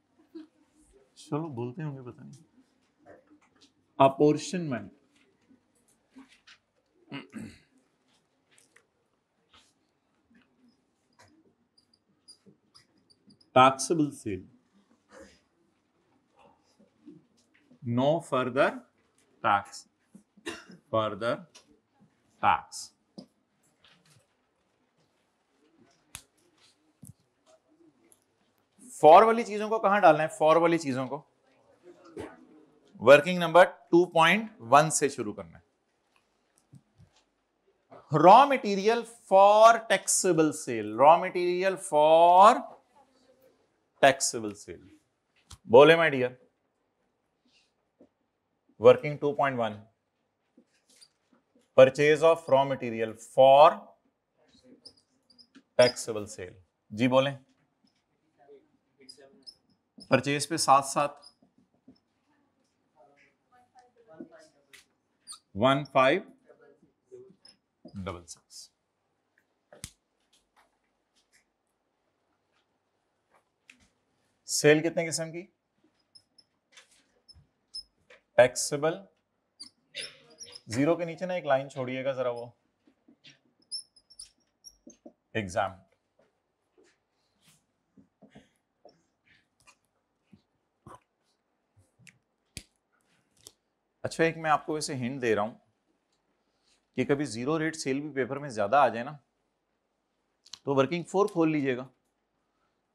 चलो बोलते होंगे, पता नहीं। Apportionment, taxable sale, no further tax, further tax. For वाली चीजों को कहां डालना है? फॉर वाली चीजों को वर्किंग नंबर 2.1 से शुरू करना है। Raw material for taxable sale, raw material for taxable sale, बोले my dear. Working 2.1, purchase of raw material for taxable sale, जी बोलें। परचेज पे साथ साथ 1566। सेल कितने किस्म की? टैक्सेबल, जीरो के नीचे ना एक लाइन छोड़िएगा जरा, वो एग्जाम। अच्छा, एक मैं आपको वैसे हिंट दे रहा हूं कि कभी जीरो रेट सेल भी पेपर में ज्यादा आ जाए ना, तो वर्किंग 4 खोल लीजिएगा।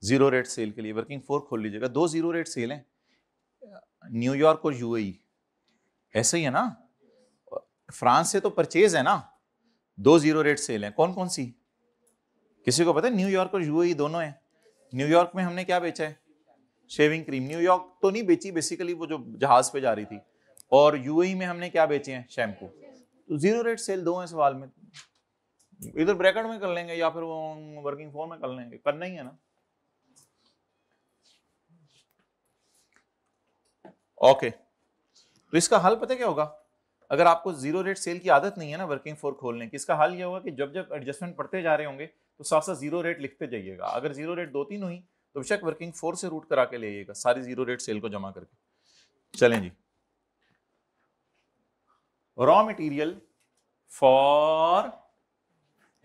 जीरो रेट सेल के लिए वर्किंग 4 खोल लीजिएगा। 2 जीरो रेट सेल हैं, न्यूयॉर्क और यूएई, ऐसे ही है ना। फ्रांस से तो परचेज है ना, 2 जीरो रेट सेल हैं। कौन कौन सी? किसी को पता है? न्यूयॉर्क और यूएई दोनों हैं। न्यूयॉर्क में हमने क्या बेचा है? Shaving cream. न्यूयॉर्क तो नहीं बेची बेसिकली, वो जो जहाज पे जा रही थी। और यूएई में हमने क्या बेचे हैं? शैम्पू। तो जीरो रेट सेल 2 हैं सवाल में। इधर ब्रैकेट में कर लेंगे या फिर वो वर्किंग 4 में कर लेंगे, करना ही है ना। ओके, तो इसका हल पता क्या होगा? अगर आपको जीरो रेट सेल की आदत नहीं है ना वर्किंग 4 खोलने की, इसका हल ये होगा कि जब जब एडजस्टमेंट पढ़ते जा रहे होंगे तो साथ साथ जीरो रेट लिखते जाइएगा। अगर जीरो रेट 2-3 हुई तो बेशक वर्किंग 4 से रूट करा के ले आइएगा, सारी जीरो रेट सेल को जमा करके। चलें जी, raw material for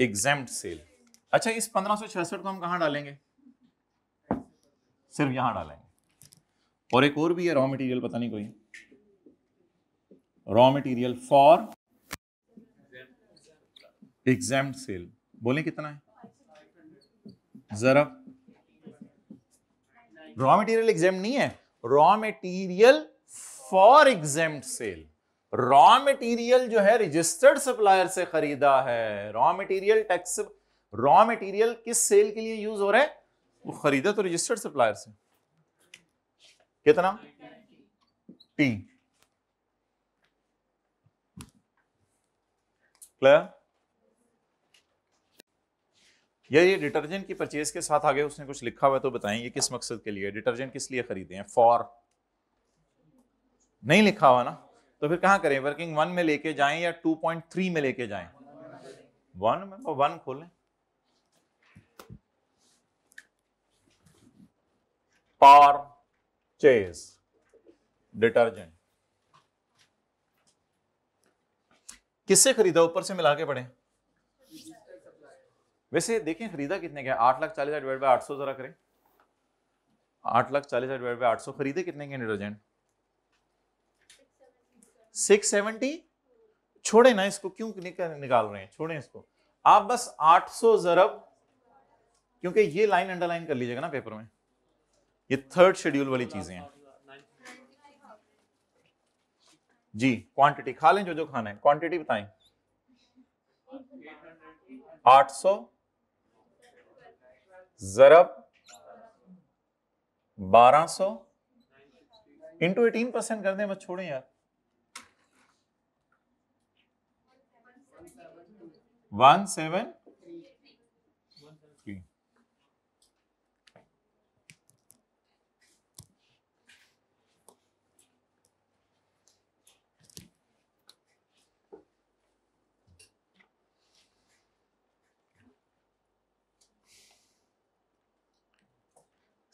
exempt sale. अच्छा, इस 1566 को हम कहां डालेंगे? सिर्फ यहां डालेंगे। और एक और भी है रॉ मटेरियल, पता नहीं कोई, raw material for exempt sale, बोले कितना है जरा? रॉ मटेरियल एग्जेम्प्ट नहीं है, raw material for exempt sale. Raw material जो है रजिस्टर्ड सप्लायर से खरीदा है। Raw material tax, raw material किस सेल के लिए यूज हो रहा है? वो खरीदा तो रजिस्टर्ड सप्लायर से। कितना? T। क्लियर? ये डिटर्जेंट की परचेज के साथ आगे उसने कुछ लिखा हुआ है, तो बताएं ये किस मकसद के लिए? डिटर्जेंट किस लिए खरीदे हैं? फॉर नहीं लिखा हुआ ना, तो फिर कहां करें? वर्किंग 1 में लेके जाएं या 2.3 में लेके जाएं? 1 में, तो 1 खोलें। परचेज डिटर्जेंट किससे खरीदा? ऊपर से मिला के पढ़े। वैसे देखें खरीदा कितने का? 8,40,000 डिवाइड बाय 800 जरा करें। 8,40,000 डिवाइड बाय 800 खरीदे कितने के डिटर्जेंट? 670। छोड़े ना इसको, क्यों निकाल रहे हैं? छोड़े इसको। आप बस 800 जरब, क्योंकि ये लाइन अंडरलाइन कर लीजिएगा ना पेपर में, ये थर्ड शेड्यूल वाली चीजें हैं जी। क्वांटिटी खा लें जो जो खाना है, क्वांटिटी बताएं। 800 ज़रब 1200 इंटू 18% कर दें, मत छोड़ें यार। 173।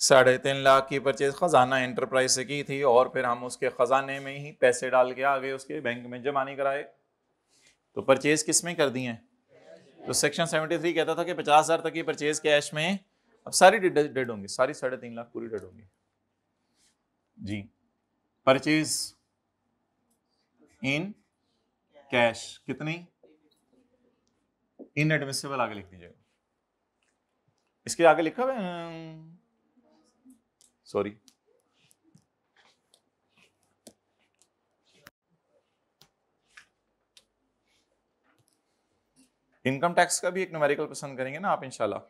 $3.5 लाख की परचेज खजाना एंटरप्राइज से की थी और फिर हम उसके खजाने में ही पैसे डाल के आ गए, उसके बैंक में जमा नहीं कराए, तो परचेज किस में कर दी है? तो सेक्शन 73 कहता था कि 50,000 तक की परचेज कैश में, अब सारी डेड होंगी, सारी 3.5 लाख पूरी डेड होंगी जी। परचेज इन कैश कितनी? इनएडमिसिबल आगे लिख दीजिएगा, इसके आगे लिखा हुआ है, सॉरी इनकम टैक्स का भी एक न्यूमेरिकल पसंद करेंगे ना आप इंशाल्लाह।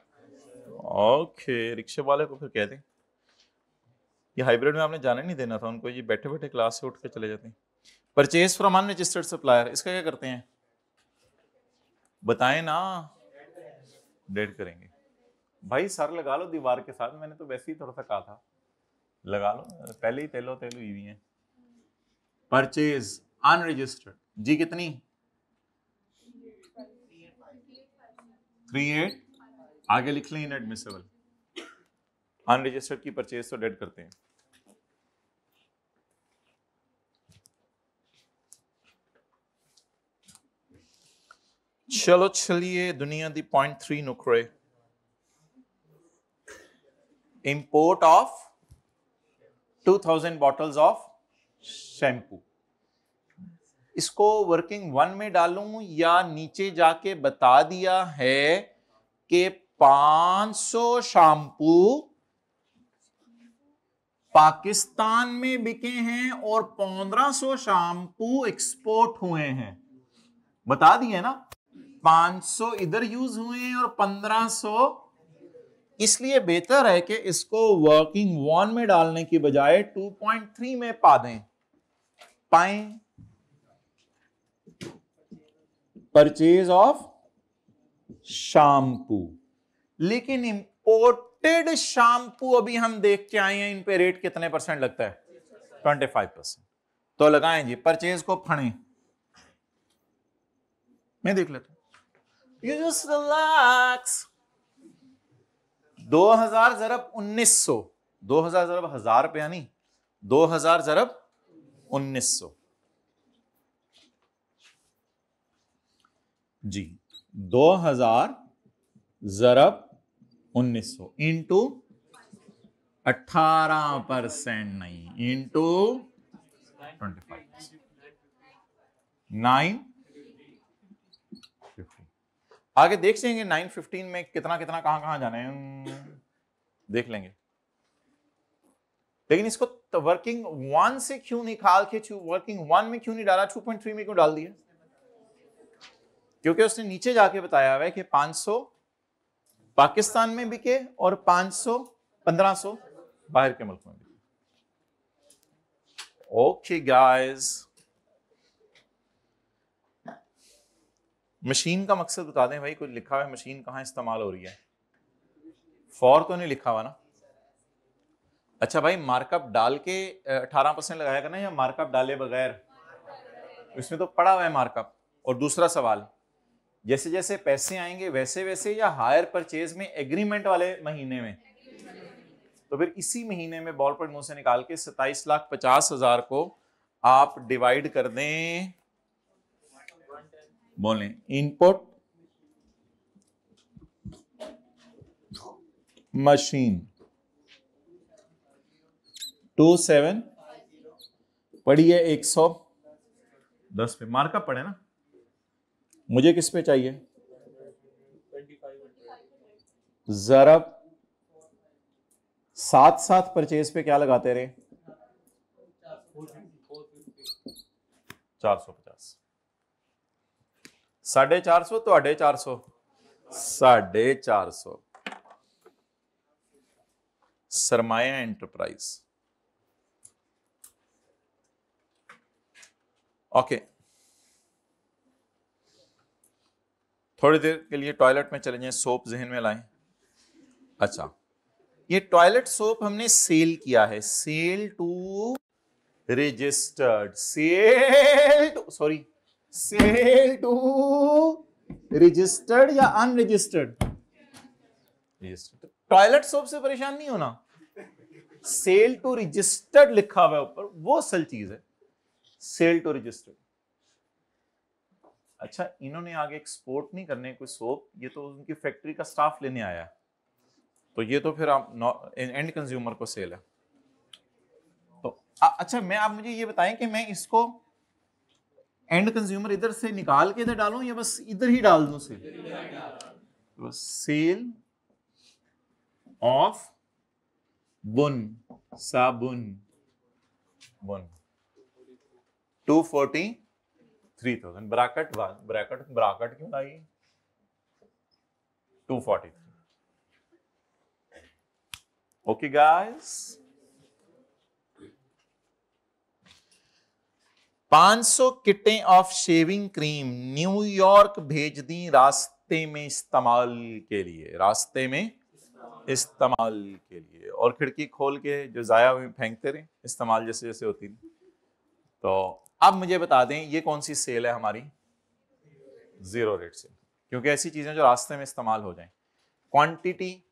ओके, रिक्शे वाले को फिर कह दें, ये हाइब्रिड में आपने जाने नहीं देना था उनको, ये बैठे बैठे क्लास से उठ के चले जाते हैं। परचेज फ्रॉम अनरजिस्टर्ड सप्लायर, इसका क्या करते हैं बताएं ना? डेड करेंगे भाई, सर लगा लो दीवार के साथ, मैंने तो वैसे ही थोड़ा सा कहा था लगा लो, पहले ही तेलो तेलो हुई है। परचेज अनरजिस्टर्ड जी कितनी? 38, आगे लिख लें इनएडमिसिबल। अनरजिस्टर्ड की परचेज तो डेड करते हैं। चलो चलिए, दुनिया दी .3 नुकरे। Import of 2000 bottles of shampoo, इसको वर्किंग 1 में डालूं या नीचे जाके बता दिया है कि 500 शैम्पू पाकिस्तान में बिके हैं और 1500 शैम्पू एक्सपोर्ट हुए हैं, बता दिए ना, 500 इधर यूज हुए हैं और 1500, इसलिए बेहतर है कि इसको वर्किंग 1 में डालने की बजाय 2.3 में पा दें। पाएं परचेज ऑफ शैम्पू, लेकिन इंपोर्टेड शैम्पू अभी हम देख के आए हैं, इन पे रेट कितने % लगता है? 25%। तो लगाएं जी, परचेज को फड़ें, मैं देख लेता हूं, यू जस्ट रिलैक्स। 2000 ज़रब 1900, 2000 ज़रब 1000 रुपया नहीं, 2000 ज़रब 1900 जी, 2000 ज़रब 1900 इंटू 18% नहीं, इंटू 25%, 950। आगे देख लेंगे 915 में कितना कितना कहां कहां जाना है, देख लेंगे। लेकिन इसको तो वर्किंग 1 से क्यों निकाल के वर्किंग 1 में क्यों नहीं डाला, 2.3 में क्यों डाल दिया? क्योंकि उसने नीचे जाके बताया हुआ है कि 500 पाकिस्तान में बिके और 500 1500 बाहर के मुल्क में बिके। ओके गाइस, मशीन का मकसद बता दें भाई, कुछ लिखा हुआ है मशीन कहां इस्तेमाल हो रही है? फॉर तो नहीं लिखा हुआ ना? अच्छा भाई, मार्कअप डाल के 18% लगाया करना या मार्कअप डाले बगैर? इसमें तो पड़ा हुआ है मार्कअप। और दूसरा सवाल, जैसे जैसे पैसे आएंगे वैसे वैसे या हायर परचेज में एग्रीमेंट वाले महीने में? तो फिर इसी महीने में बॉल पॉइंट मुंह से निकाल के 27,50,000 को आप डिवाइड कर दें, बोलें इनपुट मशीन 27 पड़ी है 110 पे, मार्कअप पड़े ना, मुझे किस पे चाहिए? ज़रब साथ साथ परचेज पे क्या लगाते रहे? 450, 450 तो 450 450, सरमाया एंटरप्राइज। ओके, थोड़ी देर के लिए टॉयलेट में चले जाएं, सोप जहन में लाएं। अच्छा, ये टॉयलेट सोप हमने सेल किया है, sale to registered, sale to registered या अनरजिस्टर्ड? रजिस्टर्ड। टॉयलेट सोप से परेशान नहीं होना, सेल टू रजिस्टर्ड लिखा हुआ है ऊपर, वो असल चीज है, सेल टू रजिस्टर्ड। अच्छा, इन्होंने आगे एक्सपोर्ट नहीं करने कोई सोप, ये तो उनकी फैक्ट्री का स्टाफ लेने आया है, तो ये तो फिर आप एंड कंज्यूमर को सेल है। तो अच्छा, मैं आप मुझे ये बताएं कि मैं इसको एंड कंज्यूमर इधर से निकाल के इधर डालूं या बस इधर ही डाल दूं सेल? बस सेल ऑफ बुन, साबुन, बुन 243,000, ब्रैकेट ब्रैकेट ब्रैकेट क्यों लाई? 243। ओके गाइस, 500 किटें ऑफ शेविंग क्रीम न्यूयॉर्क भेज दी रास्ते में इस्तेमाल के लिए, रास्ते में इस्तेमाल के लिए, और खिड़की खोल के जो जाया हुई फेंकते रहे, इस्तेमाल जैसे जैसे होती थी। तो अब मुझे बता दें ये कौन सी सेल है हमारी? जीरो रेट सेल, क्योंकि ऐसी चीजें जो रास्ते में इस्तेमाल हो जाएं। क्वांटिटी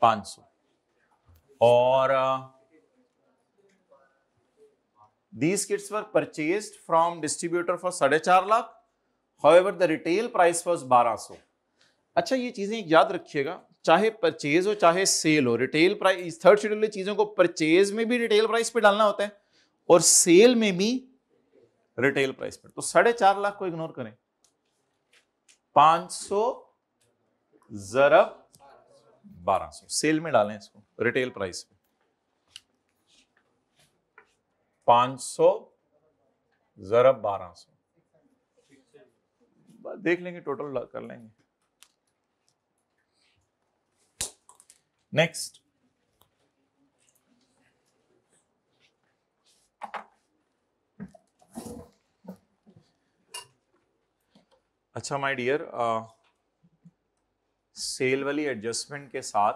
500, और these kits were purchased from distributor for 4.5 lakh, however the retail price was 1200। अच्छा, ये चीजें याद रखिएगा, चाहे परचेज हो चाहे सेल हो, रिटेल प्राइस, थर्ड शेड्यूल की चीजों को परचेज में भी रिटेल प्राइस पे डालना होता है और सेल में भी रिटेल प्राइस पे। तो 4.5 लाख को इग्नोर करें, 500 ज़रब 1200 सेल में डालें इसको, रिटेल प्राइस पे 500 ज़रब 1200, देख लेंगे, टोटल कर लेंगे। नेक्स्ट, अच्छा माय डियर, सेल वाली एडजस्टमेंट के साथ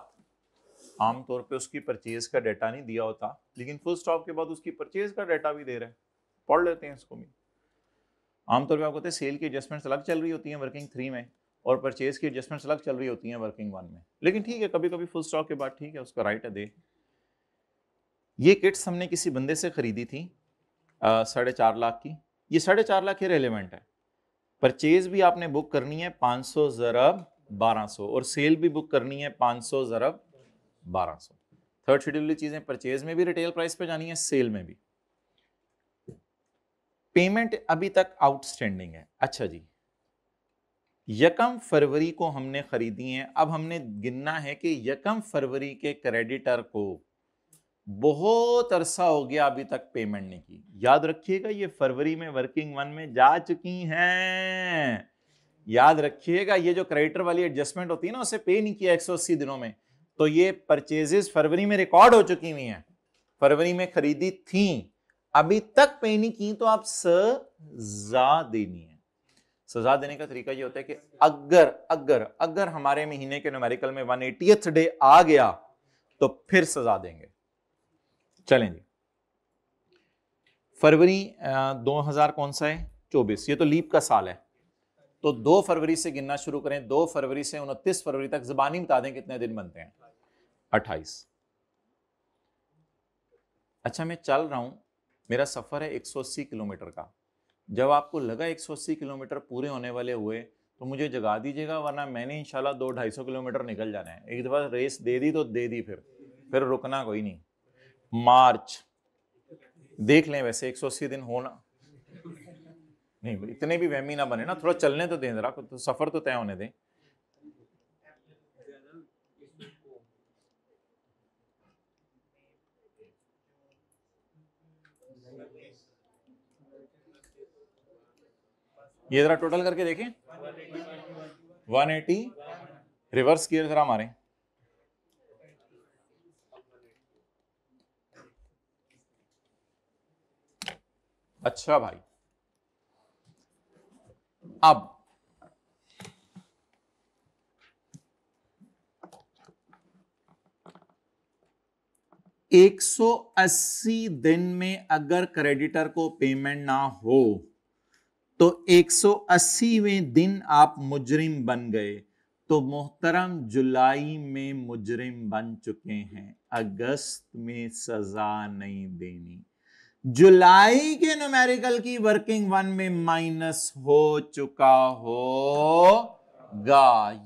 आमतौर पे उसकी परचेज का डाटा नहीं दिया होता, लेकिन फुल स्टॉप के बाद उसकी परचेज का डाटा भी दे रहे हैं, पढ़ लेते हैं इसको भी। आमतौर पे आपको पता है सेल की एडजस्टमेंट्स अलग चल रही होती हैं वर्किंग 3 में, और परचेज की एडजस्टमेंट्स अलग चल रही होती हैं वर्किंग 1 में, लेकिन ठीक है, कभी कभी फुल स्टॉक के बाद ठीक है, उसका राइट है दे। ये किट्स हमने किसी बंदे से खरीदी थी 4.5 लाख की, ये 4.5 लाख ही रेलिवेंट है। परचेज भी आपने बुक करनी है 500 ज़रब 1200, और सेल भी बुक करनी है 500 ज़रब 1200। थर्ड शेड्यूल चीजें परचेज में भी रिटेल प्राइस पे जानी है, सेल में भी। पेमेंट अभी तक आउटस्टैंडिंग है। अच्छा जी, 1 फरवरी को हमने खरीदी है, अब हमने गिनना है कि 1 फरवरी के क्रेडिटर को बहुत अरसा हो गया अभी तक पेमेंट नहीं की। याद रखिएगा, ये फरवरी में वर्किंग 1 में जा चुकी हैं। याद रखिएगा, ये जो क्रेडिटर वाली एडजस्टमेंट होती है ना, उसे पे नहीं किया 180 दिनों में, तो ये परचेजेस फरवरी में रिकॉर्ड हो चुकी हुई हैं, फरवरी में खरीदी थी, अभी तक पे नहीं की, तो आप सजा देनी है। सजा देने का तरीका ये होता है कि अगर अगर अगर हमारे महीने के न्यूमेरिकल में 180th डे आ गया तो फिर सजा देंगे। चलें जी, फरवरी 2000 कौन सा है? 24, ये तो लीप का साल है, तो 2 फरवरी से गिनना शुरू करें, 2 फरवरी से 29 फरवरी तक, ज़बानी बता दें कितने दिन बनते हैं? 28। अच्छा, मैं चल रहा हूं, मेरा सफर है 180 किलोमीटर का, जब आपको लगा 180 किलोमीटर पूरे होने वाले हुए तो मुझे जगा दीजिएगा, वरना मैंने इंशाल्लाह 200-250 किलोमीटर निकल जाना है। एक दफा रेस दे दी तो दे दी, फिर रुकना कोई नहीं। मार्च देख लें, वैसे 180 दिन होना नहीं, इतने भी वहमी ना बने ना, थोड़ा चलने तो दें जरा, तो सफर तो तय होने दें। ये जरा टोटल करके देखें, 180, रिवर्स गियर जरा मारें। अच्छा भाई, अब 180 दिन में अगर क्रेडिटर को पेमेंट ना हो तो 180वें दिन आप मुजरिम बन गए। तो मोहतरम जुलाई में मुजरिम बन चुके हैं, अगस्त में सजा नहीं देनी। जुलाई के न्यूमेरिकल की वर्किंग वन में माइनस हो चुका होगा,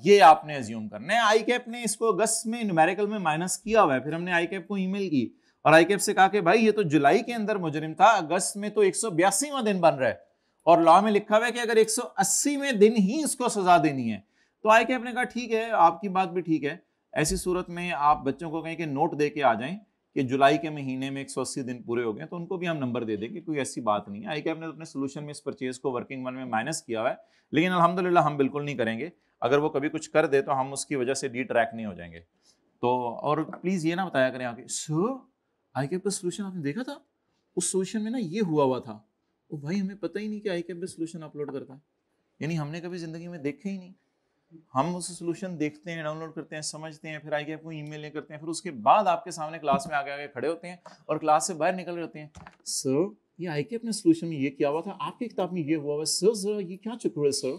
ये आपने अज्यूम करना है। आई कैप ने इसको अगस्त में न्यूमेरिकल में माइनस किया हुआ है, फिर हमने आई कैप को ईमेल की और आई कैप से कहा कि भाई ये तो जुलाई के अंदर मुजरिम था, अगस्त में तो 182वां दिन बन रहा है और लॉ में लिखा हुआ है कि अगर 180वें दिन ही इसको सजा देनी है। तो आई कैप ने कहा ठीक है, आपकी बात भी ठीक है, ऐसी सूरत में आप बच्चों को कहें कि नोट दे के आ जाएं कि जुलाई के महीने में 180 दिन पूरे हो गए, तो उनको भी हम नंबर दे देंगे, कोई ऐसी बात नहीं है। आई कैप ने अपने सोल्यूशन में इस परचेज को वर्किंग वन में माइनस किया हुआ है, लेकिन अल्हम्दुलिल्लाह हम बिल्कुल नहीं करेंगे। अगर वो कभी कुछ कर दे तो हम उसकी वजह से डी ट्रैक नहीं हो जाएंगे। तो और प्लीज ये ना बताया करें आगे सर आई कैप का सोल्यूशन आपने देखा था, उस सोल्यूशन में ना ये हुआ था। ओ भाई हमें पता ही नहीं कि आई कैप भी सोल्यूशन अपलोड करता है, यानी हमने कभी जिंदगी में देखा ही नहीं। हम उस सोल्यूशन देखते हैं, डाउनलोड करते हैं, समझते हैं, फिर आई कैप को ईमेल करते हैं, फिर उसके बाद आपके सामने क्लास में आगे आगे खड़े होते हैं और क्लास से बाहर निकल रहे होते हैं। सर ये आई कैप ने सोल्यूशन में ये किया हुआ था, आपकी किताब में ये हुआ हुआ, सर सर ये क्या चक्कर है सर।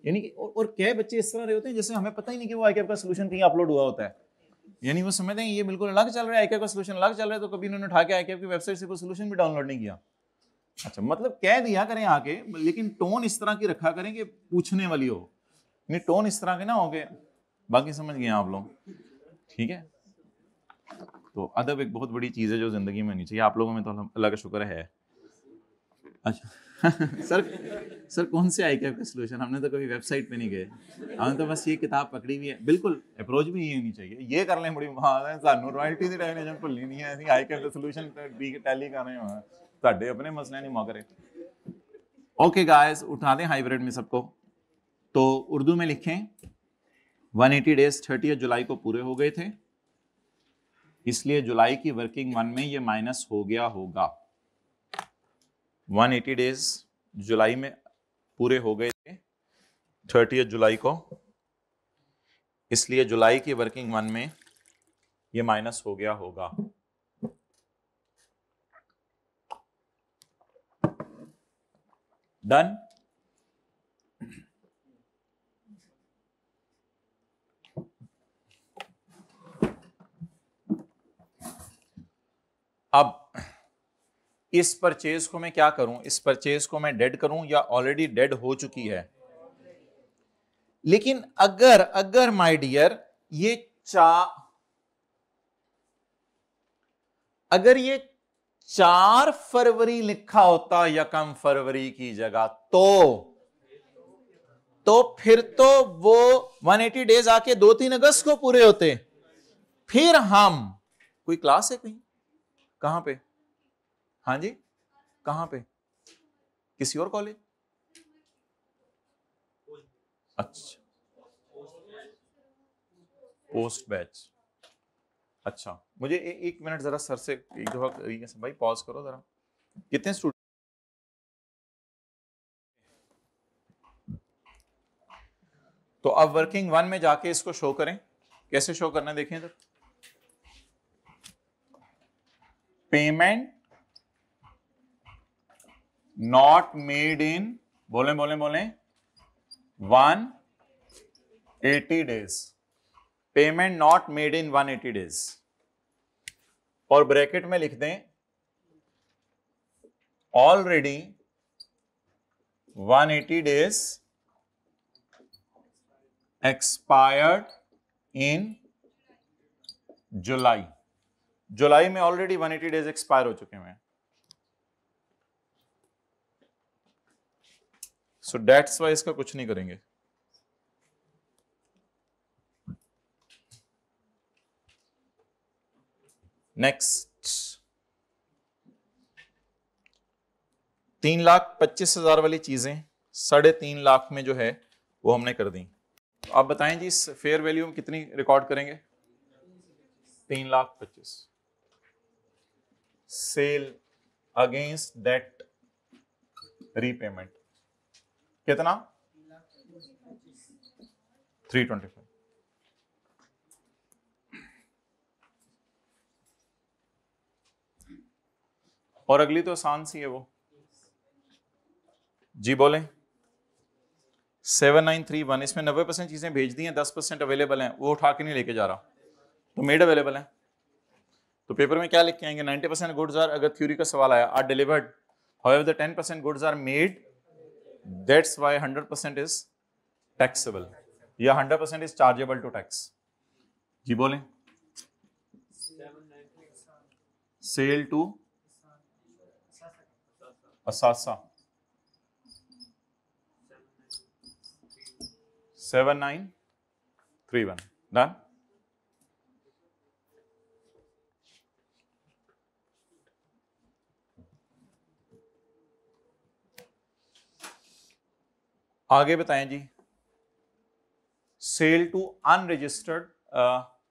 यानी और क्या बच्चे इस तरह रहे होते हैं जैसे हमें पता ही नहीं कि वो आई कैप का सोल्यूशन कहीं अपलोड हुआ होता है, यानी वो समझते हैं ये बिल्कुल अलग चल रहा है, आई कैप का सोल्यूशन अलग चल रहा है, तो कभी उन्होंने उठा के आई कैप की वेबसाइट से कोई सोल्यूशन भी डाउनलोड नहीं किया। अच्छा, मतलब कह दिया करें आके, लेकिन टोन इस तरह की रखा करें कि पूछने वाली हो, नहीं टोन इस तरह के ना हो गए, बाकी समझ गए आप लोग, ठीक है। तो अदब एक बहुत बड़ी चीज़ है जो जिंदगी में होनी चाहिए, आप लोगों में तो अल्लाह का शुक्र है। अच्छा सर कौन से आई कैप का सोल्यूशन, हमने तो कभी वेबसाइट पे नहीं गए, हमने तो बस ये किताब पकड़ी हुई है। बिल्कुल अप्रोच भी ये होनी चाहिए, ये कर लें बड़ी बात है, सानू रॉयल्टी दी डेफिनेशन भुलनी नहीं है, आई कैप का सोल्यूशन टैली कर रहे हो, साडे अपने मसले नहीं मुक रहे। ओके गाइस, उठा दें हाइब्रिड में सबको। तो उर्दू में लिखें 180 डेज 30 जुलाई को पूरे हो गए थे, इसलिए जुलाई की वर्किंग वन में ये माइनस हो गया होगा। 180 डेज जुलाई में पूरे हो गए थे 30 जुलाई को, इसलिए जुलाई की वर्किंग वन में ये माइनस हो गया होगा। डन। अब इस परचेज को मैं क्या करूं, इस परचेज को मैं डेड करूं या ऑलरेडी डेड हो चुकी है। लेकिन अगर माय डियर ये अगर ये 4 फरवरी लिखा होता यकम फरवरी की जगह, तो फिर तो वो 180 डेज आके 2-3 अगस्त को पूरे होते। फिर हम कोई क्लास है कहीं, कहां पे, हाँ जी कहां पे, किसी और कॉलेज, अच्छा पोस्ट बैच, अच्छा मुझे एक मिनट जरा सर से एक दफा भाई पॉज करो जरा, कितने स्टूडेंट। तो अब वर्किंग वन में जाके इसको शो करें, कैसे शो करना है देखें इधर, पेमेंट नॉट मेड इन, बोले 180 days, payment not made in 180 days, और ब्रैकेट में लिख दें ऑलरेडी 180 डेज एक्सपायर्ड इन जुलाई, जुलाई में ऑलरेडी 180 डेज एक्सपायर हो चुके हैं, सो दैट्स वाई इसका कुछ नहीं करेंगे। नेक्स्ट 3,25,000 वाली चीजें 3.5 लाख में जो है वो हमने कर दी। तो आप बताएं जी इस फेयर वैल्यू में कितनी रिकॉर्ड करेंगे? 3,25,000 सेल अगेंस्ट डेट रीपेमेंट कितना? 325। और अगली तो आसान सी है वो जी, बोलें। 7931, इसमें 90% चीजें भेज दी हैं, 10% अवेलेबल हैं, वो उठा के नहीं लेके जा रहा, तो मेड अवेलेबल है। तो पेपर में क्या लिख के आएंगे? 90% गुड्स आर, अगर थ्योरी का सवाल आया, are delivered, however the 10% goods are made, that's why 100% is taxable, या 100% इज चार्जेबल टू टैक्स। जी बोलें। Sale to Asasa 7931 done. आगे बताएं जी। Sale to unregistered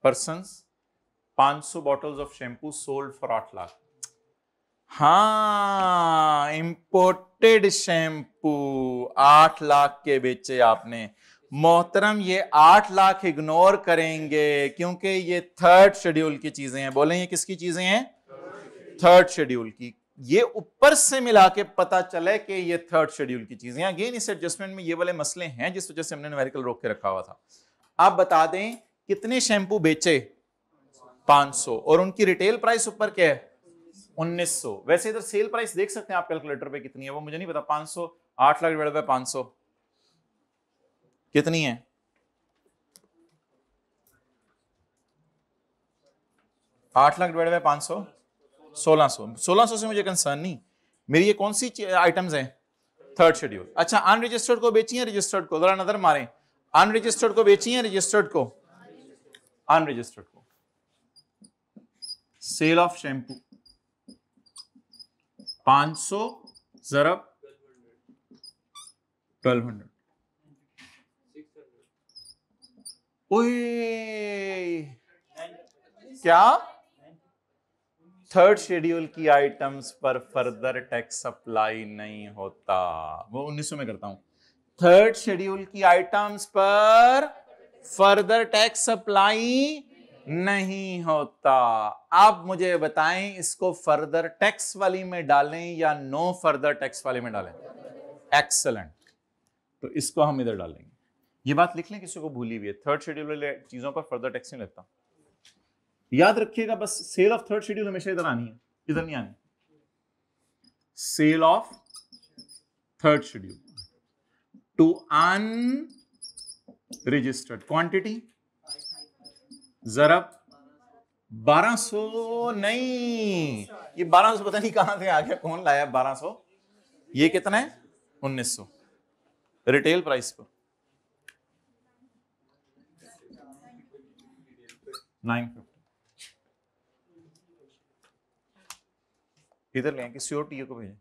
persons 500 bottles of shampoo sold for 8 lakh. हाँ, इंपोर्टेड शैम्पू 8 लाख के बेचे आपने। मोहतरम ये 8 लाख इग्नोर करेंगे क्योंकि ये थर्ड शेड्यूल की चीजें हैं। बोलें ये किसकी चीजें हैं? थर्ड शेड्यूल की। ये ऊपर से मिला के पता चले कि ये थर्ड शेड्यूल की चीजें। अगेन इस एडजस्टमेंट में ये वाले मसले हैं जिस वजह से हमने न्यूमेरिकल रोक के रखा हुआ था। आप बता दें कितने शैम्पू बेचे? 500, और उनकी रिटेल प्राइस ऊपर क्या है? 1900। वैसे इधर सेल प्राइस देख सकते हैं आप कैलकुलेटर पे कितनी है, वो मुझे नहीं पता। 500, 8 लाख डिवाइडेड बाय 500 कितनी है? 8 लाख डिवाइडेड बाय 500 1600। 1600 से मुझे कंसर्न नहीं, मेरी ये कौन सी आइटम्स हैं? Third schedule. अच्छा, अनरजिस्टर्ड को बेची है रजिस्टर्ड को? जरा नजर मारें, अनरजिस्टर्ड को बेची है रजिस्टर्ड को? अनरजिस्टर्ड को। सेल ऑफ शैम्पू 500 ज़रब 1200, ओए क्या? थर्ड शेड्यूल की आइटम्स पर फर्दर टैक्स अप्लाई नहीं होता। वो 1900 में करता हूं। थर्ड शेड्यूल की आइटम्स पर फर्दर टैक्स अप्लाई नहीं होता। आप मुझे बताएं इसको फर्दर टैक्स वाली में डालें या नो फर्दर टैक्स वाली में डालें? एक्सेलेंट, तो इसको हम इधर डालेंगे। ये बात लिख लें, किसी को भूली हुई है, थर्ड शेड्यूल वाले चीजों पर फर्दर टैक्स नहीं लगता। याद रखिएगा बस, सेल ऑफ थर्ड शेड्यूल हमेशा इधर आनी है, इधर नहीं आनी। Sale of third schedule to unregistered quantity ज़रब 1200 नहीं, ये 1200 पता नहीं कहां से आ गया, कौन लाया 1200? ये कितना है? 1900 रिटेल प्राइस पर। 950 इधर ले, किसी और टीए को भेजें,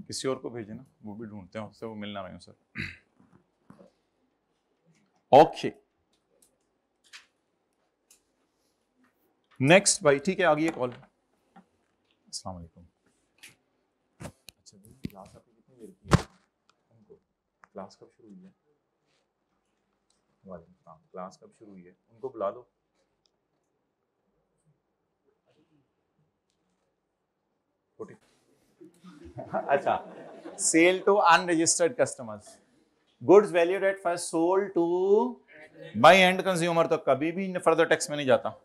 किसी और को भेजे ना, वो भी ढूंढते हैं, उससे वो मिल ना रहे हो सर। ओके नेक्स्ट भाई, ठीक है, आगे कॉल। अस्सलाम वालेकुम। अच्छा भाई, क्लास आपकी कितनी देर की है? उनको क्लास कब शुरू हुई है? वालेकुम सलाम। क्लास कब शुरू हुई है? उनको बुला दो। अच्छा, sale to unregistered customers, goods valued at first sold to by end consumer, तो कभी भी फर्दर टैक्स में नहीं जाता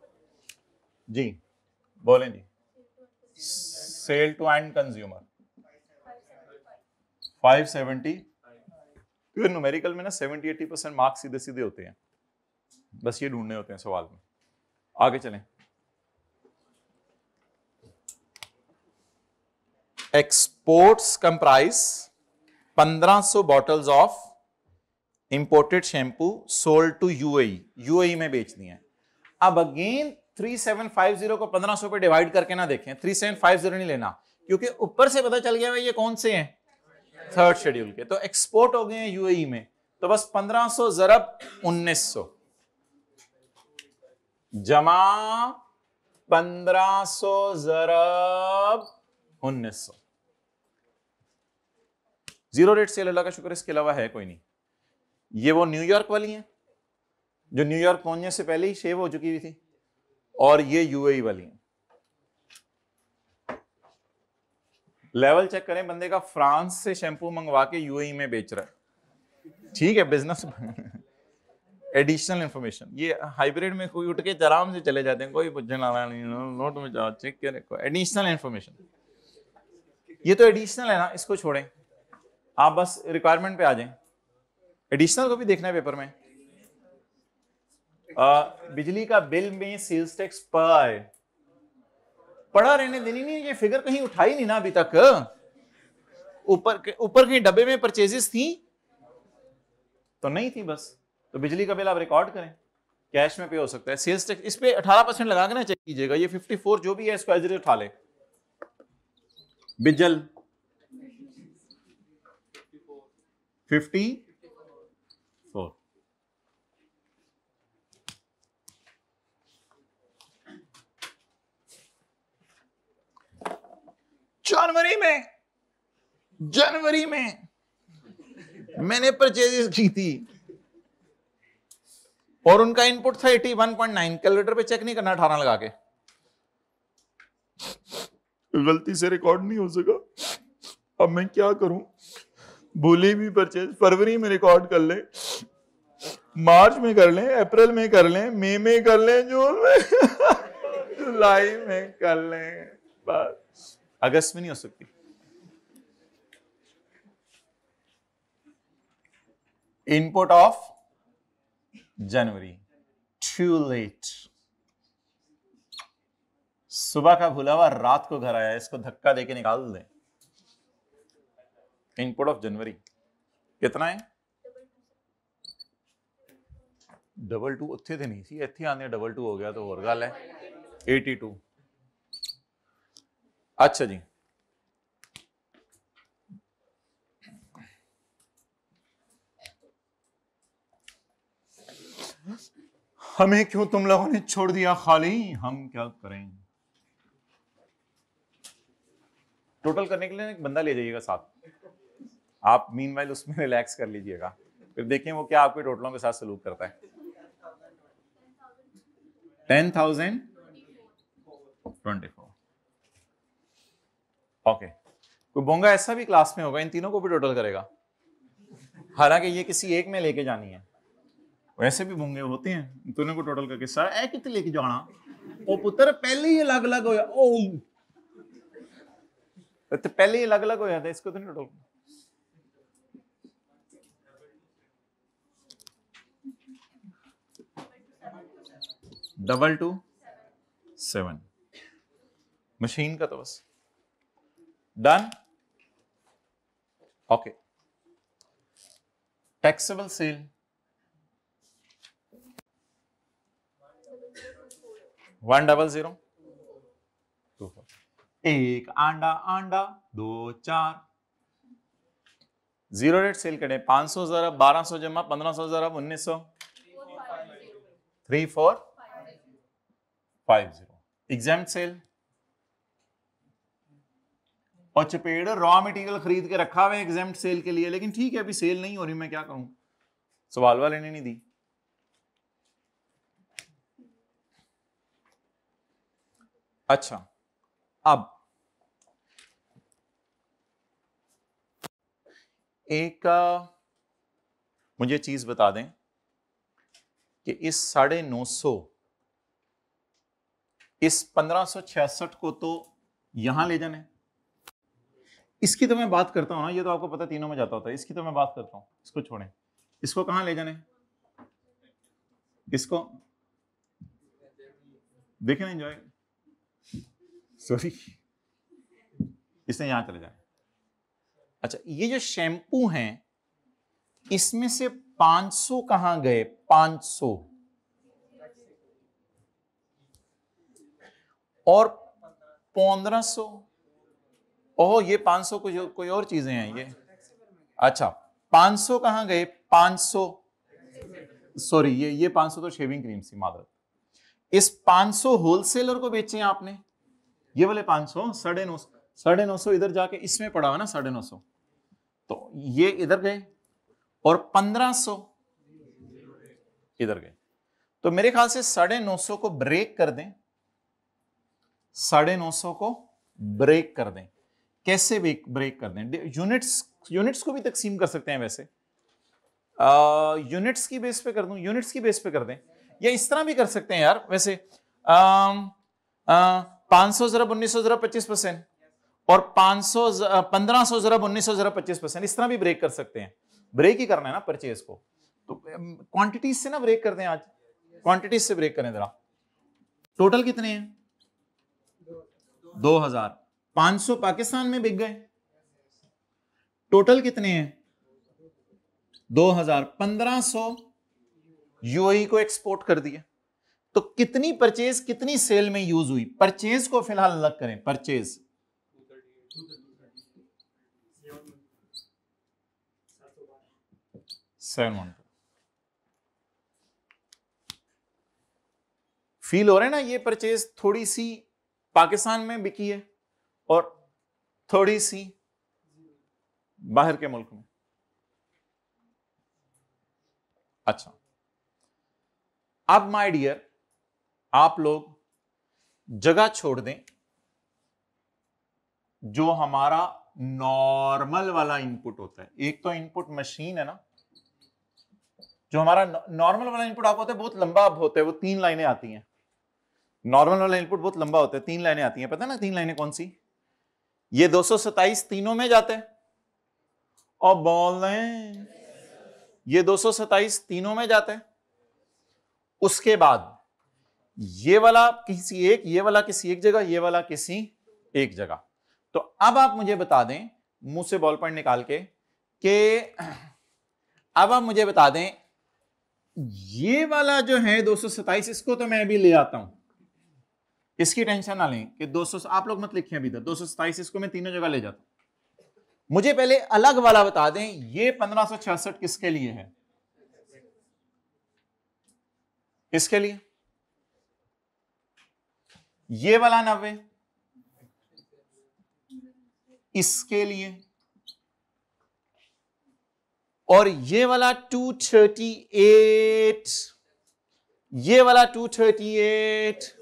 जी। बोलें जी। सेल टू एंड कंज्यूमर 570, तो न्यूमेरिकल में ना 70-80% मार्क्स सीधे सीधे होते हैं, बस ये ढूंढने होते हैं सवाल में। आगे चलें। Exports comprise 1500 bottles of imported shampoo sold to UAE, UAE में बेच दिए। अब अगेन 3750 को 1500 पे डिवाइड करके ना देखें, 3750 नहीं लेना, क्योंकि ऊपर से पता चल गया भाई ये कौन से हैं? थर्ड शेड्यूल के, तो एक्सपोर्ट हो गए हैं यूएई में, तो बस 1500 ज़रब 1900 जमा 1500 ज़रब 1900। जीरो रेट सेल अल्लाह का शुक्र इसके अलावा है कोई नहीं। ये वो न्यूयॉर्क वाली हैं जो न्यूयॉर्क पहुंचने से पहले ही शेव हो चुकी हुई थी, और ये यूएई वाली हैं। लेवल चेक करें, बंदे का फ्रांस से शैम्पू मंगवा के यूएई में बेच रहा है। ठीक है, बिजनेस एडिशनल इंफॉर्मेशन। ये हाइब्रिड में कोई उठ के आराम से चले जाते हैं, कोई पूछने वाला नहीं, नोट में जाओ चेक करें, एडिशनल इंफॉर्मेशन। ये तो एडिशनल है ना, इसको छोड़ें, आप बस रिक्वायरमेंट पे आ जाएं। एडिशनल को भी देखना है पेपर में। बिजली का बिल में सेल्स टैक्स पर आए, पड़ा रहने देनी नहीं, ये फिगर कहीं उठाई नहीं ना अभी तक। ऊपर कहीं डब्बे में परचेजेस थी तो नहीं थी, बस तो बिजली का बिल आप रिकॉर्ड करें, कैश में पे हो सकता है। सेल्स टैक्स इस पे 18% लगा के ना चेक कीजिएगा, ये 54 जो भी है इसको एज इट इज उठा ले। बिजल 54, जनवरी में मैंने परचेजेस की थी और उनका इनपुट था 81.9। कैलकुलेटर पे चेक नहीं करना 18 लगा के, गलती से रिकॉर्ड नहीं हो सका, अब मैं क्या करूं, भूली भी परचेज। फरवरी में रिकॉर्ड कर ले, मार्च में कर लें, अप्रैल में कर लें, मई में कर लें, जून में जुलाई में कर लें, बस अगस्त में नहीं हो सकती। Input of January, too late. सुबह का भूला हुआ रात को घर आया, इसको धक्का देके निकाल दें। इनपुट ऑफ जनवरी कितना है? 22 उत्थे थे नहीं सी, इत्थे आने 22 हो गया तो और गल है 82। अच्छा जी, हमें क्यों तुम लोगों ने छोड़ दिया खाली, हम क्या करें। टोटल करने के लिए एक बंदा ले जाइएगा साथ, आप मीनवाइल उसमें रिलैक्स कर लीजिएगा, फिर देखें वो क्या आपके टोटलों के साथ सलूक करता है। 10,024। ओके, कोई बोंगा ऐसा भी क्लास में होगा इन तीनों को भी टोटल करेगा, हालांकि ये किसी एक में लेके जानी है। वैसे भी बोंगे होते हैं, दोनों को टोटल करके सर ए कितने लेके जाना, ओ पुत्र पहले ही अलग अलग होया, ओ तो पहले ही अलग अलग हो जाता है, इसको तो नहीं टोटल। डबल 2 7 मशीन का तो बस डन। Okay, taxable cell 100 24। एक अंडा अंडा 2 4। जीरो रेट सेल करें, 500 ज़रब 1200 जमा 1500 ज़रब 1900 3450। एग्जाम्प्ट सेल और चपेड़ रॉ मटेरियल खरीद के रखा हुआ है एग्जाम्प्ट सेल के लिए, लेकिन ठीक है अभी सेल नहीं हो रही, मैं क्या करूं, सवाल वाले ने नहीं दी। अच्छा, अब एक मुझे चीज बता दें कि इस 950, इस 1566 को तो यहां ले जाने, इसकी तो मैं बात करता हूं ना, ये तो आपको पता तीनों में जाता होता है, इसकी तो मैं बात करता हूं, इसको छोड़ें, इसको कहां ले जाने, इसको देखें ना, एंजॉय, सॉरी इसने यहां चले जाए। अच्छा, ये जो शैम्पू हैं इसमें से 500 कहां गए, 500 और 1500, ओह ये 500 कोई और चीजें हैं, ये अच्छा 500 कहां गए? 500 सॉरी ये 500 तो शेविंग क्रीम थी, मादरत। इस 500 होलसेलर को बेचे आपने, ये वाले 500 950 इधर जाके इसमें पड़ा हुआ ना 950, तो ये इधर गए और 1500 इधर गए। तो मेरे ख्याल से 950 को ब्रेक कर दें, 950 को ब्रेक कर दें। कैसे ब्रेक कर दें? यूनिट्स को भी तकसीम कर सकते हैं वैसे, यूनिट्स की बेस पे कर दूं, यूनिट्स की बेस पे कर दें, या इस तरह भी कर सकते हैं यार वैसे। 500 जरा 1900 जरा 25% और 1500 जरा 1900 जरा 25%, इस तरह भी ब्रेक कर सकते हैं। ब्रेक ही करना है ना परचेज को, तो क्वांटिटीज से ना ब्रेक कर दें, आज क्वांटिटीज से ब्रेक करें जरा। टोटल कितने हैं? 2000। 500 पाकिस्तान में बिक गए, टोटल कितने हैं? 2000। 1500 यूएई को एक्सपोर्ट कर दिए। तो कितनी परचेज कितनी सेल में यूज हुई? परचेज को फिलहाल अलग करें, परचेज 712। फील हो रहा है ना, ये परचेज थोड़ी सी पाकिस्तान में बिकी है और थोड़ी सी बाहर के मुल्क में। अच्छा, अब माय डियर आप लोग जगह छोड़ दें, जो हमारा नॉर्मल वाला इनपुट होता है। एक तो इनपुट मशीन है ना, जो हमारा नॉर्मल वाला इनपुट आपको होता है, बहुत लंबा होता है, वो 3 लाइनें आती हैं। नॉर्मल वाला इनपुट बहुत लंबा होता है, 3 लाइनें आती हैं, पता है ना 3 लाइनें कौन सी? ये 227 तीनों में जाते हैं, और बोल रहे हैं ये 227 तीनों में जाते हैं। उसके बाद ये वाला किसी एक, ये वाला किसी एक जगह, ये वाला किसी एक जगह। तो अब आप मुझे बता दें, मुंह से बॉल पॉइंट निकाल के, अब आप मुझे बता दें, ये वाला जो है 227, इसको तो मैं अभी ले आता हूं, इसकी टेंशन ना लें कि 200, आप लोग मत लिखिए अभी तक, 227 इसको मैं तीनों जगह ले जाता हूं। मुझे पहले अलग वाला बता दें, ये 1566 किसके लिए है? किसके लिए? ये वाला 90 इसके लिए, और ये वाला 238, ये वाला 238,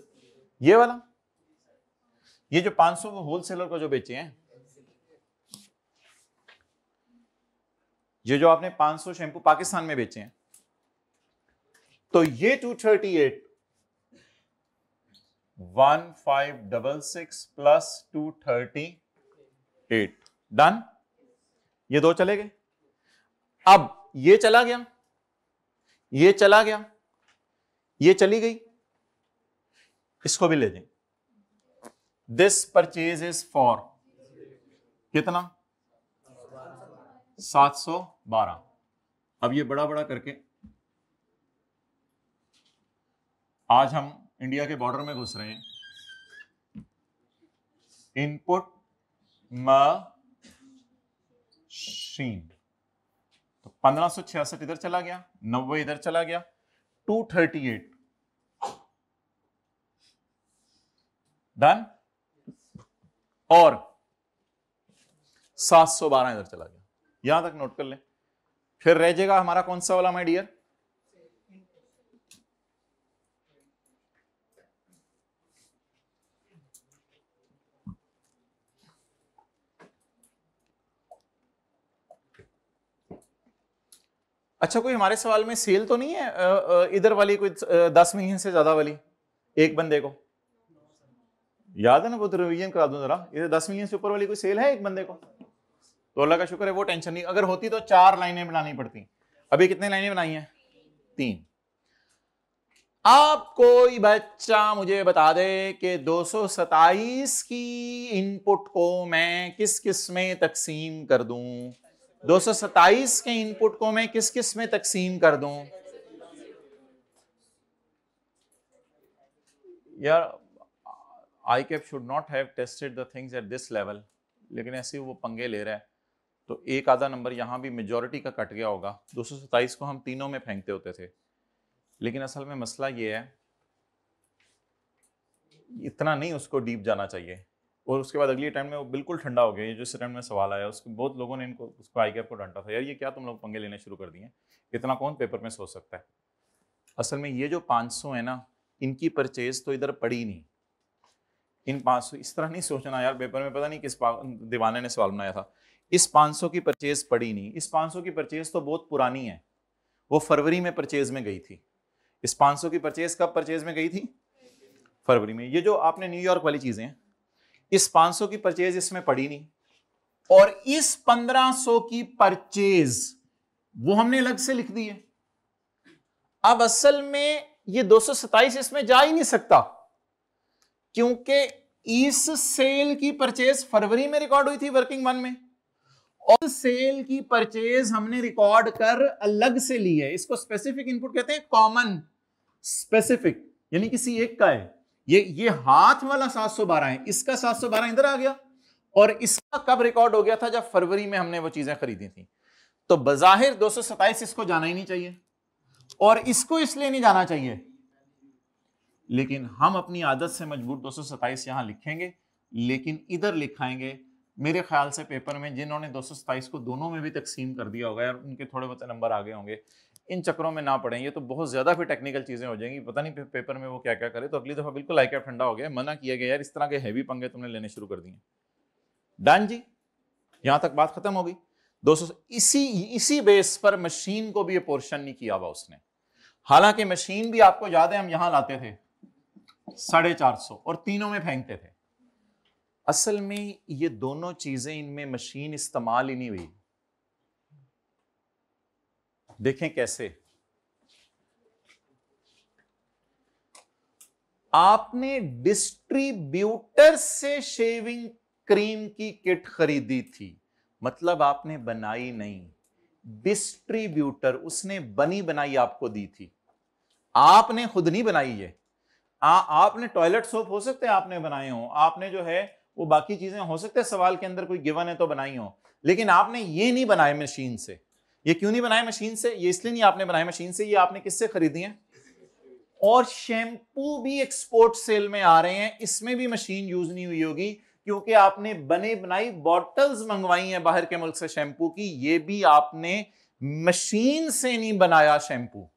ये वाला, ये जो 500 वो होलसेलर को जो बेचे हैं, ये जो आपने 500 शैंपू पाकिस्तान में बेचे हैं, तो ये 238 1566 प्लस 238 डन। ये दो चले गए। अब ये चला गया, ये चला गया, ये चली गई, इसको भी ले जाएं। दिस परचेज इज फॉर कितना? 712। अब ये बड़ा बड़ा करके, आज हम इंडिया के बॉर्डर में घुस रहे हैं। इनपुट मशीन, तो 1566 इधर चला गया, 90 इधर चला गया, 238 डन, और 712 इधर चला गया। यहां तक नोट कर लें। फिर रह जाएगा हमारा कौन सा वाला माय डियर? अच्छा, कोई हमारे सवाल में सेल तो नहीं है इधर वाली, कोई 10 मिलियन से ज्यादा वाली एक बंदे को? याद है ना, वो तो रिवीजन करा दूं जरा। ये 10 मिलियन से ऊपर वाली कोई सेल है एक बंदे को? तो अल्लाह का शुक्र है, वो टेंशन नहीं। अगर होती तो 4 लाइनें बनानी पड़ती। अभी कितने लाइनें बनाई हैं? 3। आप कोई बच्चा मुझे बता दे कि 227 की इनपुट को मैं किस किस में तकसीम कर दूं? 227 के इनपुट को मैं किस किस में तकसीम कर दूं? यार ICAP should not have tested the things at this level, लेकिन ऐसे वो पंगे ले रहा है। तो एक आधा नंबर यहां भी मेजॉरिटी का कट गया होगा। 227 को हम तीनों में फेंकते होते थे, लेकिन असल में मसला ये है इतना नहीं उसको डीप जाना चाहिए। और उसके बाद अगली अटेम्प्ट में वो बिल्कुल ठंडा हो गया। ये जो अटेम्प्ट में सवाल आया उसके बहुत लोगों ने इनको उसको आई कैप को डांटा था, यार ये क्या तुम लोग पंगे लेने शुरू कर दिए, इतना कौन पेपर में सोच सकता है। असल में ये जो 500 है ना, इनकी परचेज तो इधर पड़ी नहीं। इन 500 इस तरह नहीं सोचना यार पेपर में पता नहीं किस दीवाने ने सवाल बनाया था। इस 500 की परचेज पड़ी नहीं। इस 500 की परचेज तो बहुत पुरानी है, वो फरवरी में परचेज में गई थी। इस 500 की परचेज कब परचेज में गई थी? फरवरी में। ये जो आपने न्यूयॉर्क वाली चीजें हैं, इस 500 की परचेज इसमें पड़ी नहीं, और इस 1500 की परचेज वो हमने अलग से लिख दी है। अब असल में ये 227 इसमें जा ही नहीं सकता, क्योंकि इस सेल की परचेज फरवरी में रिकॉर्ड हुई थी वर्किंग वन में, और सेल की परचेज हमने रिकॉर्ड कर अलग से ली है। इसको स्पेसिफिक इनपुट कहते हैं, कॉमन स्पेसिफिक, यानी किसी एक का है। ये हाथ वाला 712 है, इसका 712 इधर आ गया, और इसका कब रिकॉर्ड हो गया था? जब फरवरी में हमने वो चीजें खरीदी थी। तो बजाहिर 227 इसको जाना ही नहीं चाहिए, और इसको इसलिए नहीं जाना चाहिए, लेकिन हम अपनी आदत से मजबूर 227 यहां लिखेंगे, लेकिन इधर लिखाएंगे। मेरे ख्याल से पेपर में जिन्होंने 227 को दोनों में भी तकसीम कर दिया होगा यार, उनके थोड़े बहुत नंबर आ गए होंगे। इन चक्करों में ना पड़ें, ये तो बहुत ज्यादा फिर टेक्निकल चीजें हो जाएंगी, पता नहीं पेपर में वो क्या क्या करे। तो अगली दफा बिल्कुल आई कैप ठंडा हो गया, मना किया गया यार इस तरह के हैवी पंगे तुमने लेने शुरू कर दिए। डन जी, यहां तक बात खत्म होगी। 200 इसी बेस पर मशीन को भी पोर्शन नहीं किया हुआ उसने। हालांकि मशीन भी आपको याद है हम यहां लाते थे 450 और तीनों में फेंकते थे। असल में ये दोनों चीजें इनमें मशीन इस्तेमाल ही नहीं हुई। देखें कैसे। आपने डिस्ट्रीब्यूटर से शेविंग क्रीम की किट खरीदी थी, मतलब आपने बनाई नहीं, डिस्ट्रीब्यूटर उसने बनी बनाई आपको दी थी, आपने खुद नहीं बनाई। ये आपने टॉयलेट सोप हो सकते हैं आपने बनाए हो, आपने जो है वो बाकी चीजें हो सकते हैं सवाल के अंदर कोई गिवन है तो बनाई हो, लेकिन आपने ये नहीं बनाए मशीन से। ये क्यों नहीं बनाए मशीन से? ये इसलिए नहीं आपने बनाए मशीन से, ये आपने किससे खरीदी है? और शैम्पू भी एक्सपोर्ट सेल में आ रहे हैं, इसमें भी मशीन यूज नहीं हुई होगी, क्योंकि आपने बने बनाई बॉटल्स मंगवाई हैं बाहर के मुल्क से शैम्पू की, ये भी आपने मशीन से नहीं बनाया शैम्पू।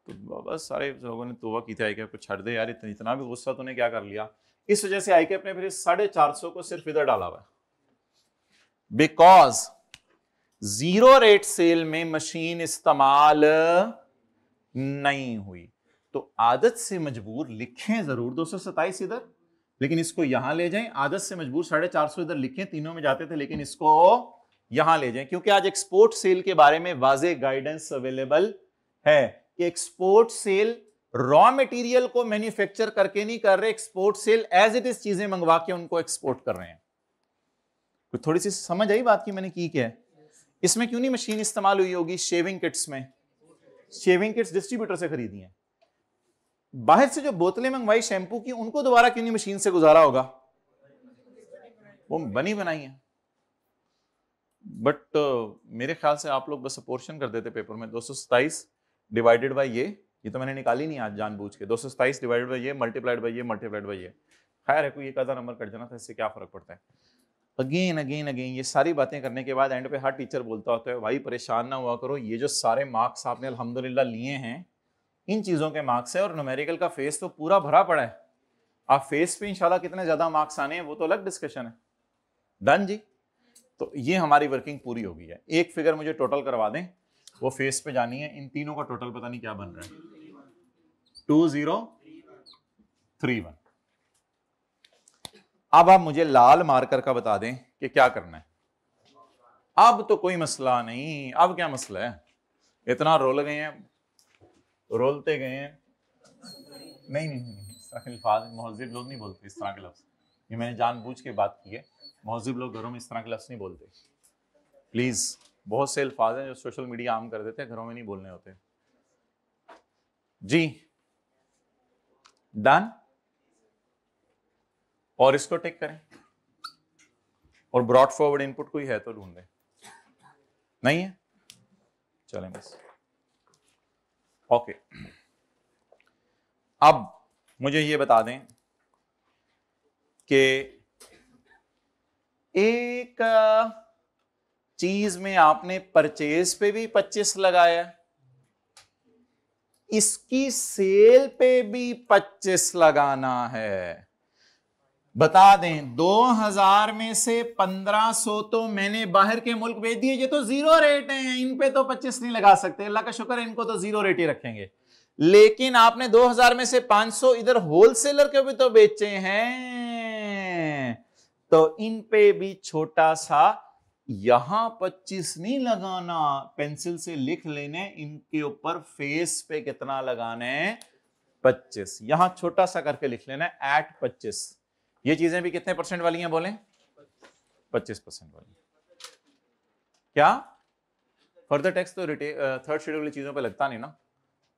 तो बस सारे लोगों ने तौबा की थी आई कैप को छੱਡ दे यार, इतना भी गुस्सा तूने क्या कर लिया। इस वजह से आई कैप ने फिर 450 को सिर्फ इधर डाला हुआ है, बिकॉज जीरो रेट सेल में मशीन इस्तेमाल नहीं हुई। तो आदत से मजबूर लिखें जरूर 227 इधर, लेकिन इसको यहां ले जाएं। आदत से मजबूर 450 इधर लिखें, तीनों में जाते थे, लेकिन इसको यहां ले जाएं, क्योंकि आज एक्सपोर्ट सेल के बारे में वाज़े गाइडेंस अवेलेबल है कि एक्सपोर्ट सेल रॉ मटेरियल को मैन्युफैक्चर करके नहीं कर रहे, export sale as it is चीजें मंगवा के उनको एक्सपोर्ट कर रहे हैं। तो थोड़ी सी समझ आई बात की मैंने की क्या है। इसमें क्यों नहीं मशीन इस्तेमाल हुई होगी? शेविंग किट्स में शेविंग किट्स डिस्ट्रीब्यूटर से खरीदी हैं। बाहर से जो बोतलें मंगवाई शैम्पू की, उनको दोबारा क्यों नहीं मशीन से गुजारा होगा? वो बनी बनाई है। बट मेरे ख्याल से आप लोग बस पोर्शन कर देते पेपर में। 227 डिवाइडेड बाय ये तो मैंने निकाली नहीं आज जानबूझ के। 227 डिवाइडेड बाय ये मल्टीप्लाइड बाय ये मल्टीप्लाइड बाय ये। खैर है, कोई एक आधा नंबर कट जाना था, इससे क्या फर्क पड़ता है। अगेन अगेन अगेन ये सारी बातें करने के बाद एंड पे हर टीचर बोलता होता है भाई परेशान ना हुआ करो, ये जो सारे मार्क्स आपने अल्हम्दुलिल्लाह लिए हैं इन चीजों के मार्क्स है, और न्यूमेरिकल का फेस तो पूरा भरा पड़ा है। आप फेस पे इंशाल्लाह कितने ज्यादा मार्क्स आने हैं वो तो अलग डिस्कशन है। डन जी। तो ये हमारी वर्किंग पूरी हो गई है। एक फिगर मुझे टोटल करवा दें, वो फेस पे जानी है। इन तीनों का टोटल पता नहीं क्या बन रहा है, 2031। अब आप मुझे लाल मार्कर का बता दें कि क्या करना है। अब तो कोई मसला नहीं, अब क्या मसला है? इतना रोल गए हैं, रोलते गए हैं। नहीं नहीं नहीं, इस तरह के अल्फाज महज़िब लोग नहीं बोलते, इस तरह के लफ्ज। ये मैंने जानबूझ के बात की है, महज़िब लोग घरों में इस तरह के लफ्ज नहीं बोलते। प्लीज, बहुत से अल्फाज हैं जो सोशल मीडिया आम कर देते हैं, घरों में नहीं बोलने होते जी। डन। और इसको टिक करें। और ब्रॉड फॉरवर्ड इनपुट कोई है तो ढूंढे, नहीं है, चलें बस। ओके, अब मुझे ये बता दें कि एक चीज में आपने परचेज पे भी 25 लगाया, इसकी सेल पे भी 25 लगाना है। बता दें 2000 में से 1500 तो मैंने बाहर के मुल्क भेज दिए, ये तो जीरो रेट हैं, इन पे तो 25 नहीं लगा सकते, अल्लाह का शुक्र है इनको तो जीरो रेट ही रखेंगे। लेकिन आपने 2000 में से 500 इधर होलसेलर के भी तो बेचे हैं, तो इन पे भी छोटा सा, यहां 25 नहीं लगाना, पेंसिल से लिख लेने इनके ऊपर फेस पे कितना लगाना है, 25, यहां छोटा सा करके लिख लेना है एट 25। ये चीजें भी कितने परसेंट वाली हैं बोलें, 25% वाली। क्या फर्दर टैक्स तो थर्ड शेड्यूल वाली चीजों पे लगता नहीं ना,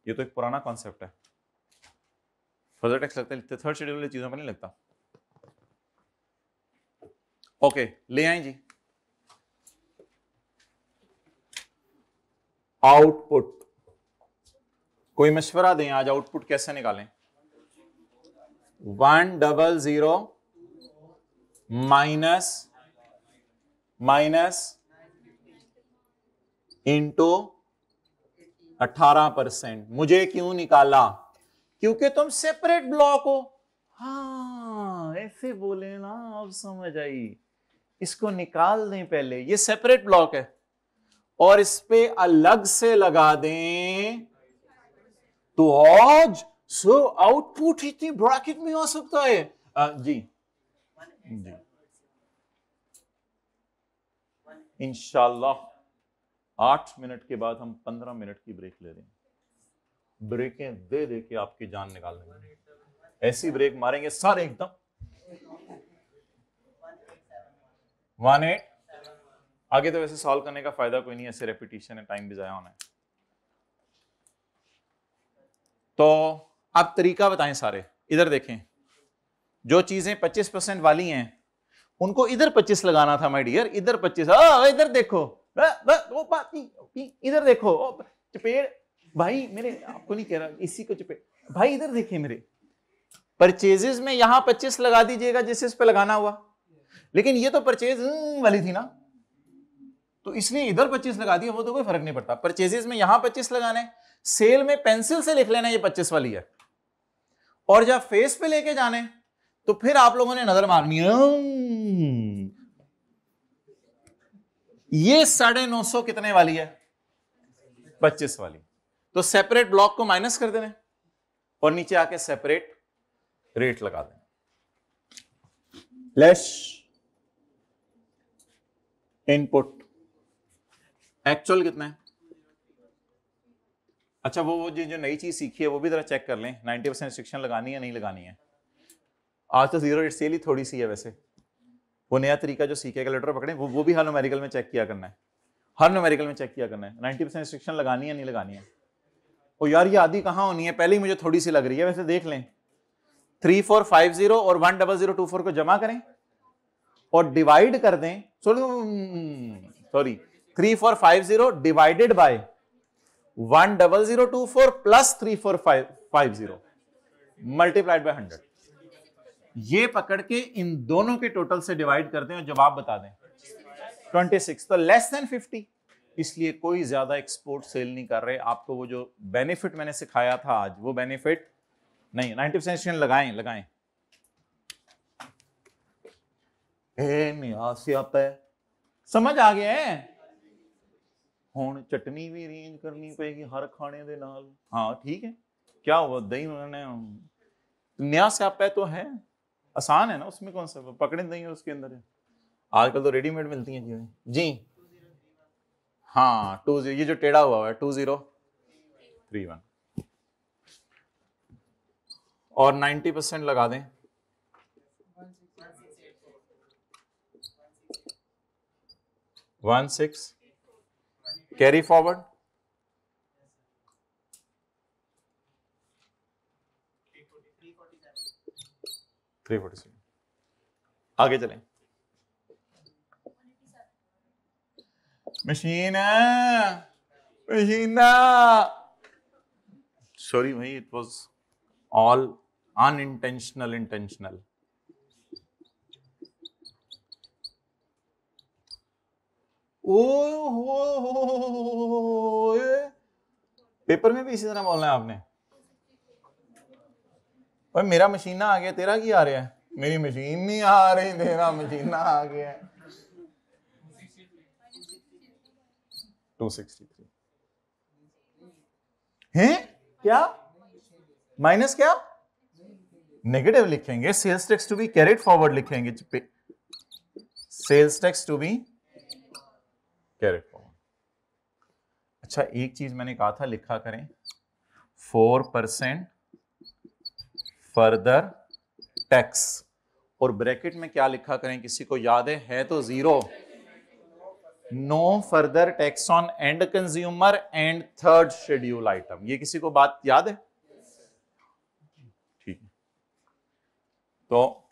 ये तो एक पुराना कॉन्सेप्ट है, फर्दर टैक्स लगता है थर्ड शेड्यूल वाली चीजों पे नहीं लगता। ओके, ले आए जी आउटपुट, कोई मशवरा दें आज आउटपुट कैसे निकालें। 100 माइनस इंटू 18%। मुझे क्यों निकाला, क्योंकि तुम सेपरेट ब्लॉक हो। हाँ ऐसे बोले ना, अब समझ आई, इसको निकाल दें पहले, ये सेपरेट ब्लॉक है और इस पे अलग से लगा दें तो आज सो आउटपुट इतनी ब्रैकेट में हो सकता है। जी जी इंशाल्लाह 8 मिनट के बाद हम 15 मिनट की ब्रेक ले रहे हैं, ब्रेकें दे दे के आपकी जान निकाल देंगे, ऐसी ब्रेक मारेंगे सारे एकदम। 18 आगे तो वैसे सॉल्व करने का फायदा कोई नहीं, ऐसे रेपिटेशन है, टाइम भी जाया होना है। तो आप तरीका बताएं सारे, इधर देखें, जो चीजें 25% वाली हैं उनको इधर 25 लगाना था माय डियर, इधर 25, इधर देखो, वो बात नहीं, इधर देखो, चपेड़ भाई मेरे, आपको नहीं कह रहा, इसी को चपेड़ भाई, इधर देखिए मेरे परचेजेस में यहां 25 लगा दीजिएगा जिस इस पे लगाना हुआ, लेकिन ये तो परचेज वाली थी ना, तो इसलिए इधर 25 लगा दिया, वो तो कोई फर्क नहीं पड़ता। परचेजेस में यहां 25 लगाना है, सेल में पेंसिल से लिख लेना ये 25 वाली है, और जब फेस पे लेके जाने तो फिर आप लोगों ने नजर मारनी है, ये 950 कितने वाली है, 25 वाली, तो सेपरेट ब्लॉक को माइनस कर देना और नीचे आके सेपरेट रेट लगा देना। लेस इनपुट एक्चुअल कितना है, अच्छा वो जो नई चीज सीखी है वो भी जरा चेक कर लें, 90% रिस्ट्रिक्शन लगानी है नहीं लगानी है। आज तो जीरो रेट सेल ही थोड़ी सी है, वैसे वो नया तरीका जो सीखे, कैलकुलेटर पकड़े, वो भी हर न्यूमेरिकल में चेक किया करना है, हर न्यूमेरिकल में चेक किया करना है 90% रिस्ट्रिक्शन लगानी है नहीं लगानी है। ओ यार ये आधी कहां होनी है, पहले ही मुझे थोड़ी सी लग रही है, वैसे देख लें 3450 और 10024 को जमा करें और डिवाइड कर दें, sorry 3450 divided by 10024 plus 3450 multiplied by 100, ये पकड़ के इन दोनों के टोटल से डिवाइड कर दें और जवाब बता दें 26, तो लेस देन 50, इसलिए कोई ज्यादा एक्सपोर्ट सेल नहीं कर रहे। आपको वो जो बेनिफिट मैंने सिखाया था आज, वो बेनिफिट नहीं, 90% लगाएं। समझ आ गया है, हुण चटनी भी अरेंज करनी पेगी हर खाने दे नाल। हाँ ठीक है, क्या हुआ, दही उन्होंने नया स्यापा तो है, आसान है ना, उसमें कौन सा पकड़े दही उसके अंदर है, आजकल तो रेडीमेड मिलती हैं चीजें जी। हाँ 20, ये जो टेढ़ा हुआ है 2031 और 90% लगा दें, 16 कैरी फॉरवर्ड 347, आगे चलें। मशीन मशीना। सॉरी भाई, it was all unintentional intentional. ओ पेपर में भी इसी तरह बोलना है आपने। और मेरा मशीना आ गया, तेरा क्या आ रहा है? मेरी मशीन नहीं आ रही, तेरा मशीना आ गया है। 263 हैं क्या? माइनस क्या? नेगेटिव लिखेंगे। Sales tax to be carried forward लिखेंगे। Sales tax to be carried forward. अच्छा, एक चीज मैंने कहा था लिखा करें, 4% फर्दर टैक्स। और ब्रैकेट में क्या लिखा करें, किसी को याद है तो zero. No further tax on end consumer and third schedule item. ये किसी को बात याद है? ठीक है, तो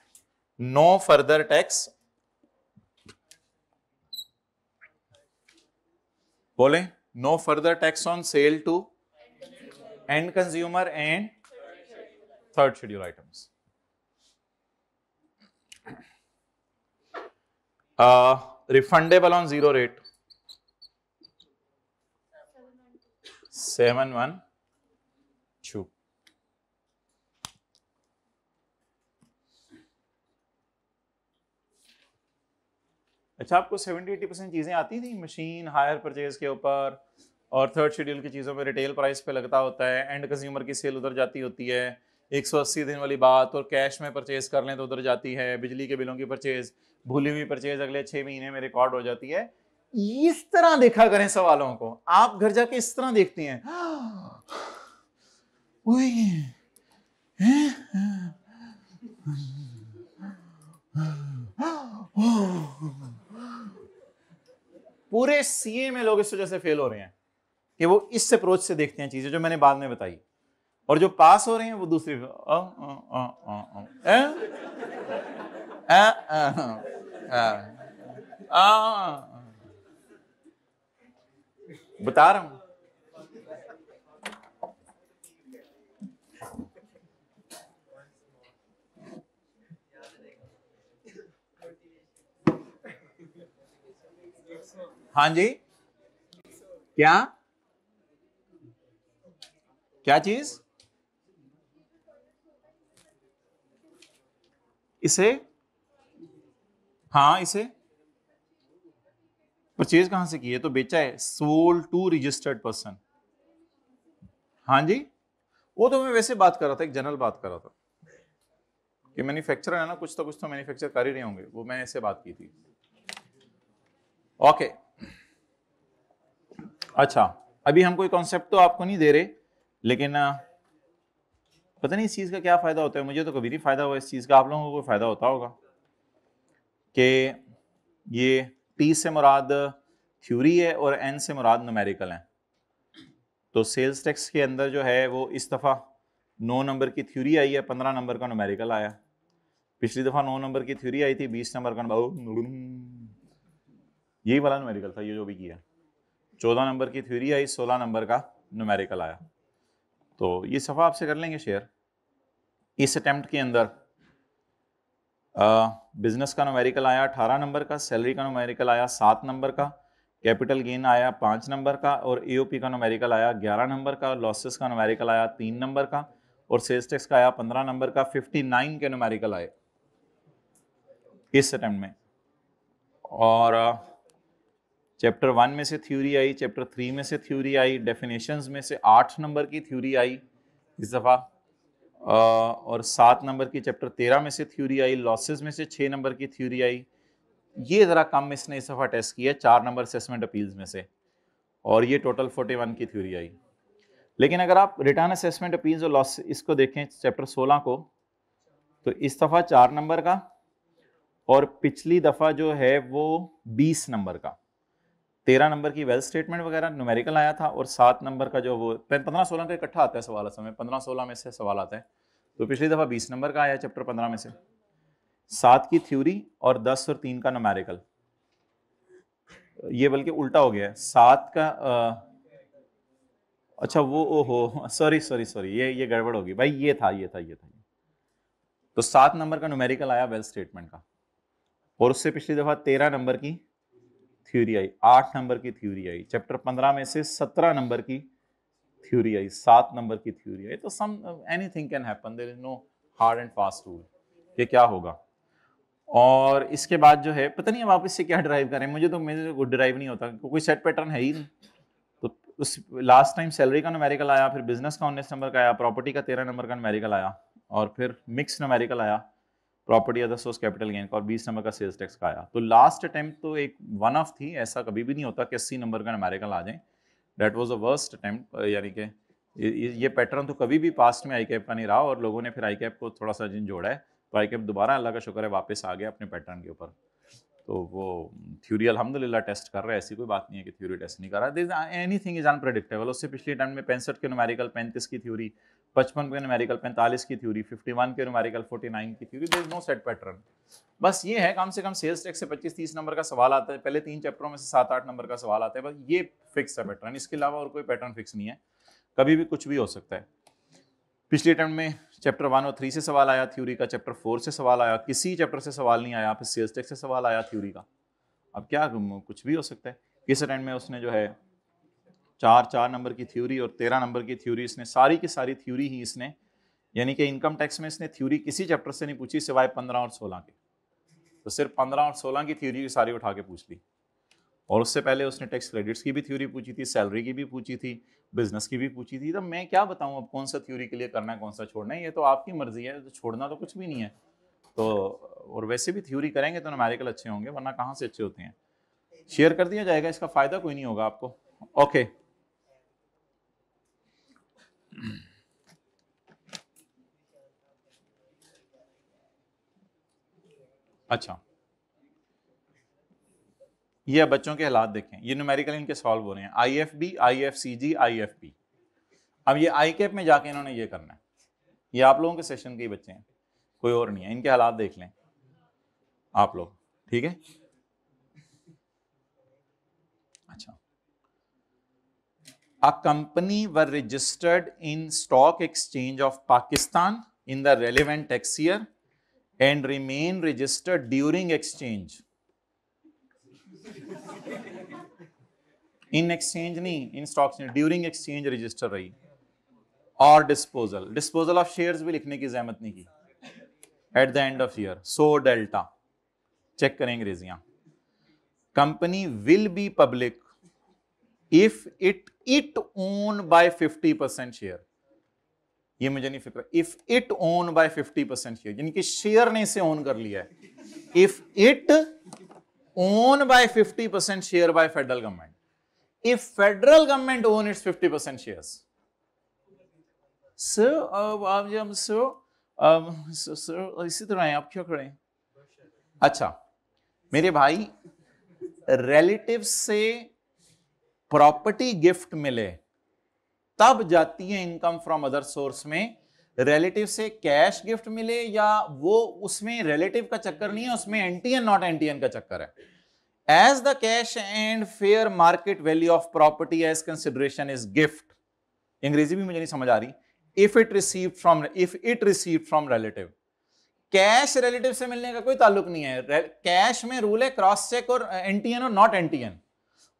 नो फर्दर टैक्स, बोले no further tax on sale to end consumer and third schedule items. Refundable on zero rate 712। अच्छा, आपको 70-80% चीजें आती थी मशीन हायर परचेज के ऊपर, और थर्ड शेड्यूल की चीजों पे रिटेल प्राइस पे लगता होता है, एंड कंज्यूमर की सेल उधर जाती होती है। 180 दिन वाली बात, और कैश में परचेज कर लें तो उधर जाती है। बिजली के बिलों की परचेज, भूली हुई परचेज अगले 6 महीने में रिकॉर्ड हो जाती है। इस तरह देखा करें सवालों को। आप घर जाके इस तरह देखती हैं, पूरे सीए में लोग इस वजह से फेल हो रहे हैं कि वो इस अप्रोच से देखते हैं चीजें जो मैंने बाद में बताई, और जो पास हो रहे हैं वो दूसरी बता रहा हूं। हाँ जी, क्या क्या चीज? इसे, हाँ, इसे परचेज कहां से की है? तो बेचा है, सोल्ड टू रजिस्टर्ड पर्सन। हाँ जी, वो तो मैं वैसे बात कर रहा था, एक जनरल बात कर रहा था कि मैन्युफैक्चरर है ना, कुछ तो मैन्युफैक्चर कर ही रहे होंगे, वो मैंने ऐसे बात की थी। ओके, अच्छा, अभी हम कोई कॉन्सेप्ट तो आपको नहीं दे रहे, लेकिन पता नहीं इस चीज का क्या फायदा होता है। मुझे तो कभी नहीं फायदा हुआ इस चीज का, आप लोगों को फायदा होता होगा कि ये T से मुराद थ्योरी है और N से मुराद न्यूमेरिकल है। तो सेल्स टैक्स के अंदर जो है वो इस दफा 9 नंबर की थ्योरी आई है, 15 नंबर का न्यूमेरिकल आया। पिछली दफा 9 नंबर की थ्योरी आई थी, 20 नंबर का यही वाला न्यूमेरिकल था ये जो भी किया। 14 नंबर की थ्योरी आई, 16 नंबर का न्यूमेरिकल आया। तो ये सफा आपसे कर लेंगे शेयर। इस अटेम्प्ट के अंदर बिजनेस का न्यूमेरिकल आया 18 नंबर का, सैलरी का न्यूमेरिकल आया 7 नंबर का, कैपिटल गेन आया 5 नंबर का, और एओपी का न्यूमेरिकल आया 11 नंबर का, लॉसेस का न्यूमेरिकल आया 3 नंबर का, और सेल्स टैक्स का आया 15 नंबर का। 59 के न्यूमेरिकल आए इस अटेम्प्ट में। और चैप्टर 1 में से थ्योरी आई, चैप्टर 3 में से थ्योरी आई, डेफिनेशंस में से 8 नंबर की थ्योरी आई इस दफा, और 7 नंबर की चैप्टर 13 में से थ्योरी आई, लॉसेस में से 6 नंबर की थ्योरी आई। ये जरा कम इसने इस दफा टेस्ट किया 4 नंबर असेसमेंट अपील्स में से, और ये टोटल 41 की थ्योरी आई। लेकिन अगर आप रिटर्न असेसमेंट अपील्स और लॉस इसको देखें चैप्टर 16 को, तो इस दफा 4 नंबर का, और पिछली दफा जो है वो 20 नंबर का। 13 नंबर की वेल्थ स्टेटमेंट वगैरह न्यूमेरिकल आया था, और 7 नंबर का जो वो 15-16 का इकट्ठा आता है सवाल समय, 15-16 में से सवाल आता है। तो पिछली दफा 20 नंबर का आया चैप्टर 15 में से, 7 की थ्योरी और 10 और 3 का न्यूमेरिकल। ये बल्कि उल्टा हो गया है, 7 का अच्छा वो ओहो सॉरी सॉरी सॉरी, ये गड़बड़ होगी भाई, ये था। तो 7 नंबर का न्यूमेरिकल आया वेल स्टेटमेंट का, और उससे पिछली दफा 13 नंबर की थ्योरी आई, 8 नंबर की थ्योरी आई, चैप्टर 15 में से 17 नंबर की थ्योरी आई, 7 नंबर की थ्योरी आई। तो some anything can happen, there is no hard and fast rule कि क्या होगा। और इसके बाद जो है पता नहीं आप इससे क्या ड्राइव करें, मुझे तो ड्राइव नहीं होता, कोई सेट पैटर्न है ही नहीं। तो उस लास्ट टाइम सैलरी का न्यूमेरिकल आया, फिर बिजनेस का 19 नंबर का आया, प्रॉपर्टी का 13 नंबर का न्यूमेरिकल आया, और फिर मिक्स न्यूमेरिकल आया, property other source capital gain का, और 20 नंबर का सेल्स टैक्स का आया। तो लास्ट अटेम्प्ट तो एक वन ऑफ थी, ऐसा कभी भी नहीं होता कि 80 नंबर का न्यूमेरिकल आ जाए। That was the worst attempt, यानी कि ये पैटर्न तो कभी भी पास्ट में आईकैप का नहीं रहा, और लोगों ने फिर आईकैप को थोड़ा सा जिन जोड़ा है, तो आईकैप दोबारा अल्लाह का शुक्र है वापस आ गया अपने पैटर्न के ऊपर। तो वो थ्योरी अल्हम्दुलिल्लाह टेस्ट कर रहा है, ऐसी कोई बात नहीं है कि थ्योरी टेस्ट नहीं कर रहा। Anything is unpredictable. उससे पिछले टाइम में 65 के न्यूमेरिकल, 35 की थ्योरी, 55 के न्यूमेरिकल, 45 की थ्योरी, 51 के न्यूमेरिकल, 49 की theory, there is no set pattern. बस ये है कम से कम सेल्स टैक्स से 25-30 नंबर का सवाल आता है, पहले 3 चैप्टरों में से 7-8 नंबर का सवाल आता है, बस ये फिक्स है पैटर्न, इसके अलावा और कोई पैटर्न फिक्स नहीं है, कभी भी कुछ भी हो सकता है। पिछले टर्म में चैप्टर 1 और 3 से सवाल आया थ्योरी का, चैप्टर 4 से सवाल आया, किसी चैप्टर से सवाल नहीं आया, फिर सेल्स टैक्स से सवाल आया थ्योरी का। अब क्या कुछ भी हो सकता है। इस अटेम्प्ट में उसने जो है 4 नंबर की थ्योरी और 13 नंबर की थ्योरी, इसने सारी की सारी थ्योरी ही इसने, यानी कि इनकम टैक्स में इसने थ्योरी किसी चैप्टर से नहीं पूछी सिवाय 15 और 16 के, तो सिर्फ 15 और 16 की थ्योरी सारी उठा के पूछ ली। और उससे पहले उसने टैक्स क्रेडिट्स की भी थ्योरी पूछी थी, सैलरी की भी पूछी थी, बिजनेस की भी पूछी थी। तो मैं क्या बताऊं अब कौन सा थ्योरी के लिए करना है, कौन सा छोड़ना है, ये तो आपकी मर्जी है, तो छोड़ना तो कुछ भी नहीं है। तो और वैसे भी थ्योरी करेंगे तो न्यूमेरिकल अच्छे होंगे, वरना कहाँ से अच्छे होते हैं। शेयर कर दिया जाएगा, इसका फायदा कोई नहीं होगा आपको। ओके अच्छा, ये बच्चों के हालात देखें, ये न्यूमेरिकल इनके सॉल्व हो रहे हैं, IFB, IFCG, IFP। अब ये ICAP में जाके इन्होंने ये करना है, ये आप लोगों के सेशन के ही बच्चे हैं, कोई और नहीं है। इनके हालात देख लें आप लोग, ठीक है। अच्छा, a company were registered in stock exchange of Pakistan in the relevant tax year and remain registered during exchange, in exchange नहीं, in stock exchange, during exchange register रही, और डिस्पोजल ऑफ शेयर्स भी लिखने की जहमत नहीं की, at the end of year. So delta check करें अंग्रेजियां, company will be public if it own by 50% share, ये मुझे नहीं फिक्र, if it own by 50% share, यानी कि शेयर ने इसे ओन कर लिया है, if it own by 50% share by federal government, if federal government own its 50% shares. Sir आप जब सर इसी तरह है, आप क्या करें। अच्छा मेरे भाई, रिलेटिव से प्रॉपर्टी गिफ्ट मिले तब जाती है इनकम फ्रॉम अदर सोर्स में, रिलेटिव से कैश गिफ्ट मिले या वो, उसमें रिलेटिव का चक्कर नहीं है, उसमें एंटीएन नॉट एंटीएन का चक्कर है। As the cash and fair market value of property as consideration is gift, अंग्रेजी भी मुझे नहीं समझ आ रही, if it received from relative. Cash relative से मिलने का कोई ताल्लुक नहीं है, कैश में रूल है क्रॉस चेक और एंटीएन और नॉट एंटीएन,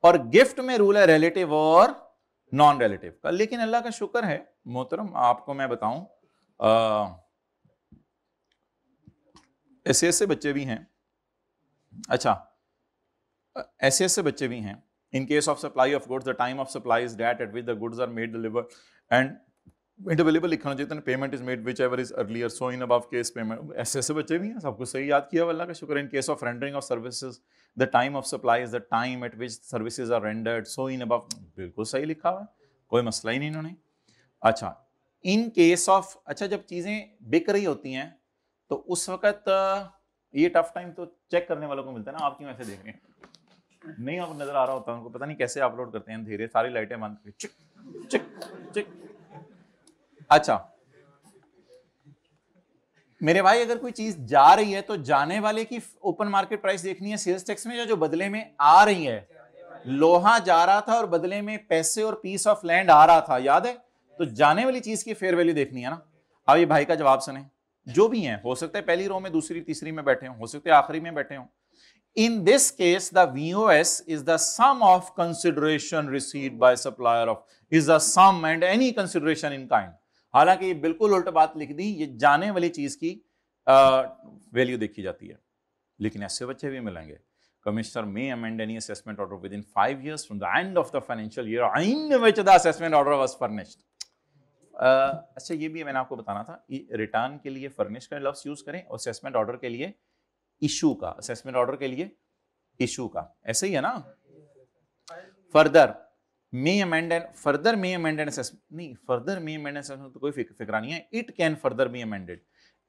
और गिफ्ट में रूल है रिलेटिव और नॉन रिलेटिव का। लेकिन अल्लाह का शुक्र है मोहतरम, आपको मैं बताऊं, ऐसे बच्चे भी हैं, अच्छा ऐसे बच्चे भी हैं, in case of supply of goods the time of supply is that at which the goods are made deliver and made available लिखना चाहिए, payment is made whichever is earlier, so in above case payment. ऐसे बच्चे भी हैं, सब कुछ सही याद किया, अल्लाह का शुक्र। In case of rendering of services the time of supply is the time at which services are rendered, so in above, बिल्कुल सही लिखा हुआ है, कोई मसला ही नहीं इन्होंने। अच्छा इन केस ऑफ, अच्छा जब चीजें बिक रही होती हैं तो उस वक्त ये टफ टाइम तो चेक करने वालों को मिलता है ना, आप क्यों ऐसे देख रहे हैं, नहीं आपको नजर आ रहा होता, उनको पता नहीं कैसे अपलोड करते हैं धीरे, सारी लाइटें बंद करके चिक चिक चिक। अच्छा मेरे भाई, अगर कोई चीज जा रही है तो जाने वाले की ओपन मार्केट प्राइस देखनी है सेल्स टैक्स में, या जो बदले में आ रही है लोहा जा रहा था और बदले में पैसे और पीस ऑफ लैंड आ रहा था, याद है? तो जाने वाली चीज की फेयर वैल्यू देखनी है ना। अब ये भाई का जवाब सुने, जो भी है, हो सकता है पहली रो में, दूसरी तीसरी में बैठे हो सकते हैं आखिरी में बैठे हो। In this case the VOS is the sum of consideration received by supplier of, is the sum and any consideration in kind. हालांकि ये बिल्कुल उल्टा बात लिख दी, ये जाने वाली चीज की वैल्यू देखी जाती है, लेकिन ऐसे बच्चे भी मिलेंगे। Commissioner may amend any assessment order within 5 years from the end of the financial year in which the assessment order was furnished. अच्छा, ये भी मैंने आपको बताना था, रिटर्न के लिए फर्निश का लफ्ज यूज करें और असेसमेंट ऑर्डर के लिए इशू का, असेसमेंट ऑर्डर के लिए इशू का, ऐसे ही है ना। Further may amend and further may amend and assessment, नहीं, further may amend and assessment तो कोई फिक्रा नहीं है। It can further be amended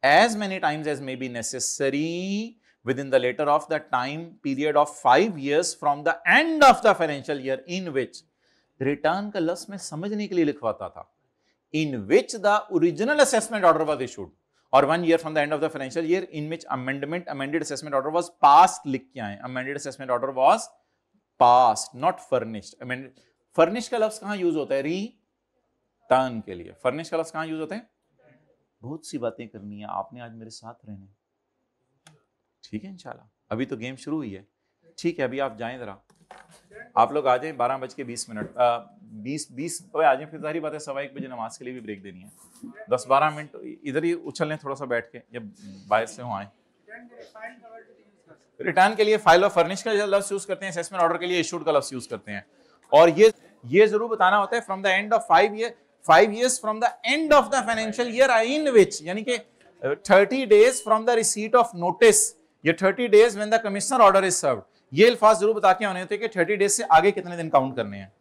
as many times as may be necessary within the later of the time period of 5 years from the end of the financial year in which, return का लफ्ज मैं समझने के लिए लिखवाता था, in which the original assessment order was issued, or 1 year from the end of the financial year in which amended assessment order was passed, लिख के आए, amended assessment order was passed, not furnished। amended, furnish का लफ्ज कहां use होता है? Return के लिए। furnish का लफ्ज कहां यूज होता है? बहुत सी बातें करनी है आपने, आज मेरे साथ रहना, ठीक है इंशाल्लाह। अभी तो गेम शुरू हुई है, ठीक है, अभी आप जाएं जरा, आप लोग आ जाएं 12:20, 20 आ जाएं, फिर सारी बातें 1:15 बजे नमाज के लिए भी ब्रेक देनी है, 10-12 मिनट इधर ही उछल लें थोड़ा सा बैठ के, जब बाहर से हो आए। रिटर्न के लिए फाइल और फर्निश का लफ्ज यूज करते हैं, असेसमेंट ऑर्डर के लिए इशूड का लफ्ज यूज करते हैं। और ये जरूर बताना होता है from the end of 5 years from the end of the financial year in which, यानी कि 30 days from the receipt of notice, ये 30 days when the commissioner order is served, ये अल्फाज जरूर बता के होने होते हैं कि 30 days से आगे कितने दिन काउंट करने हैं।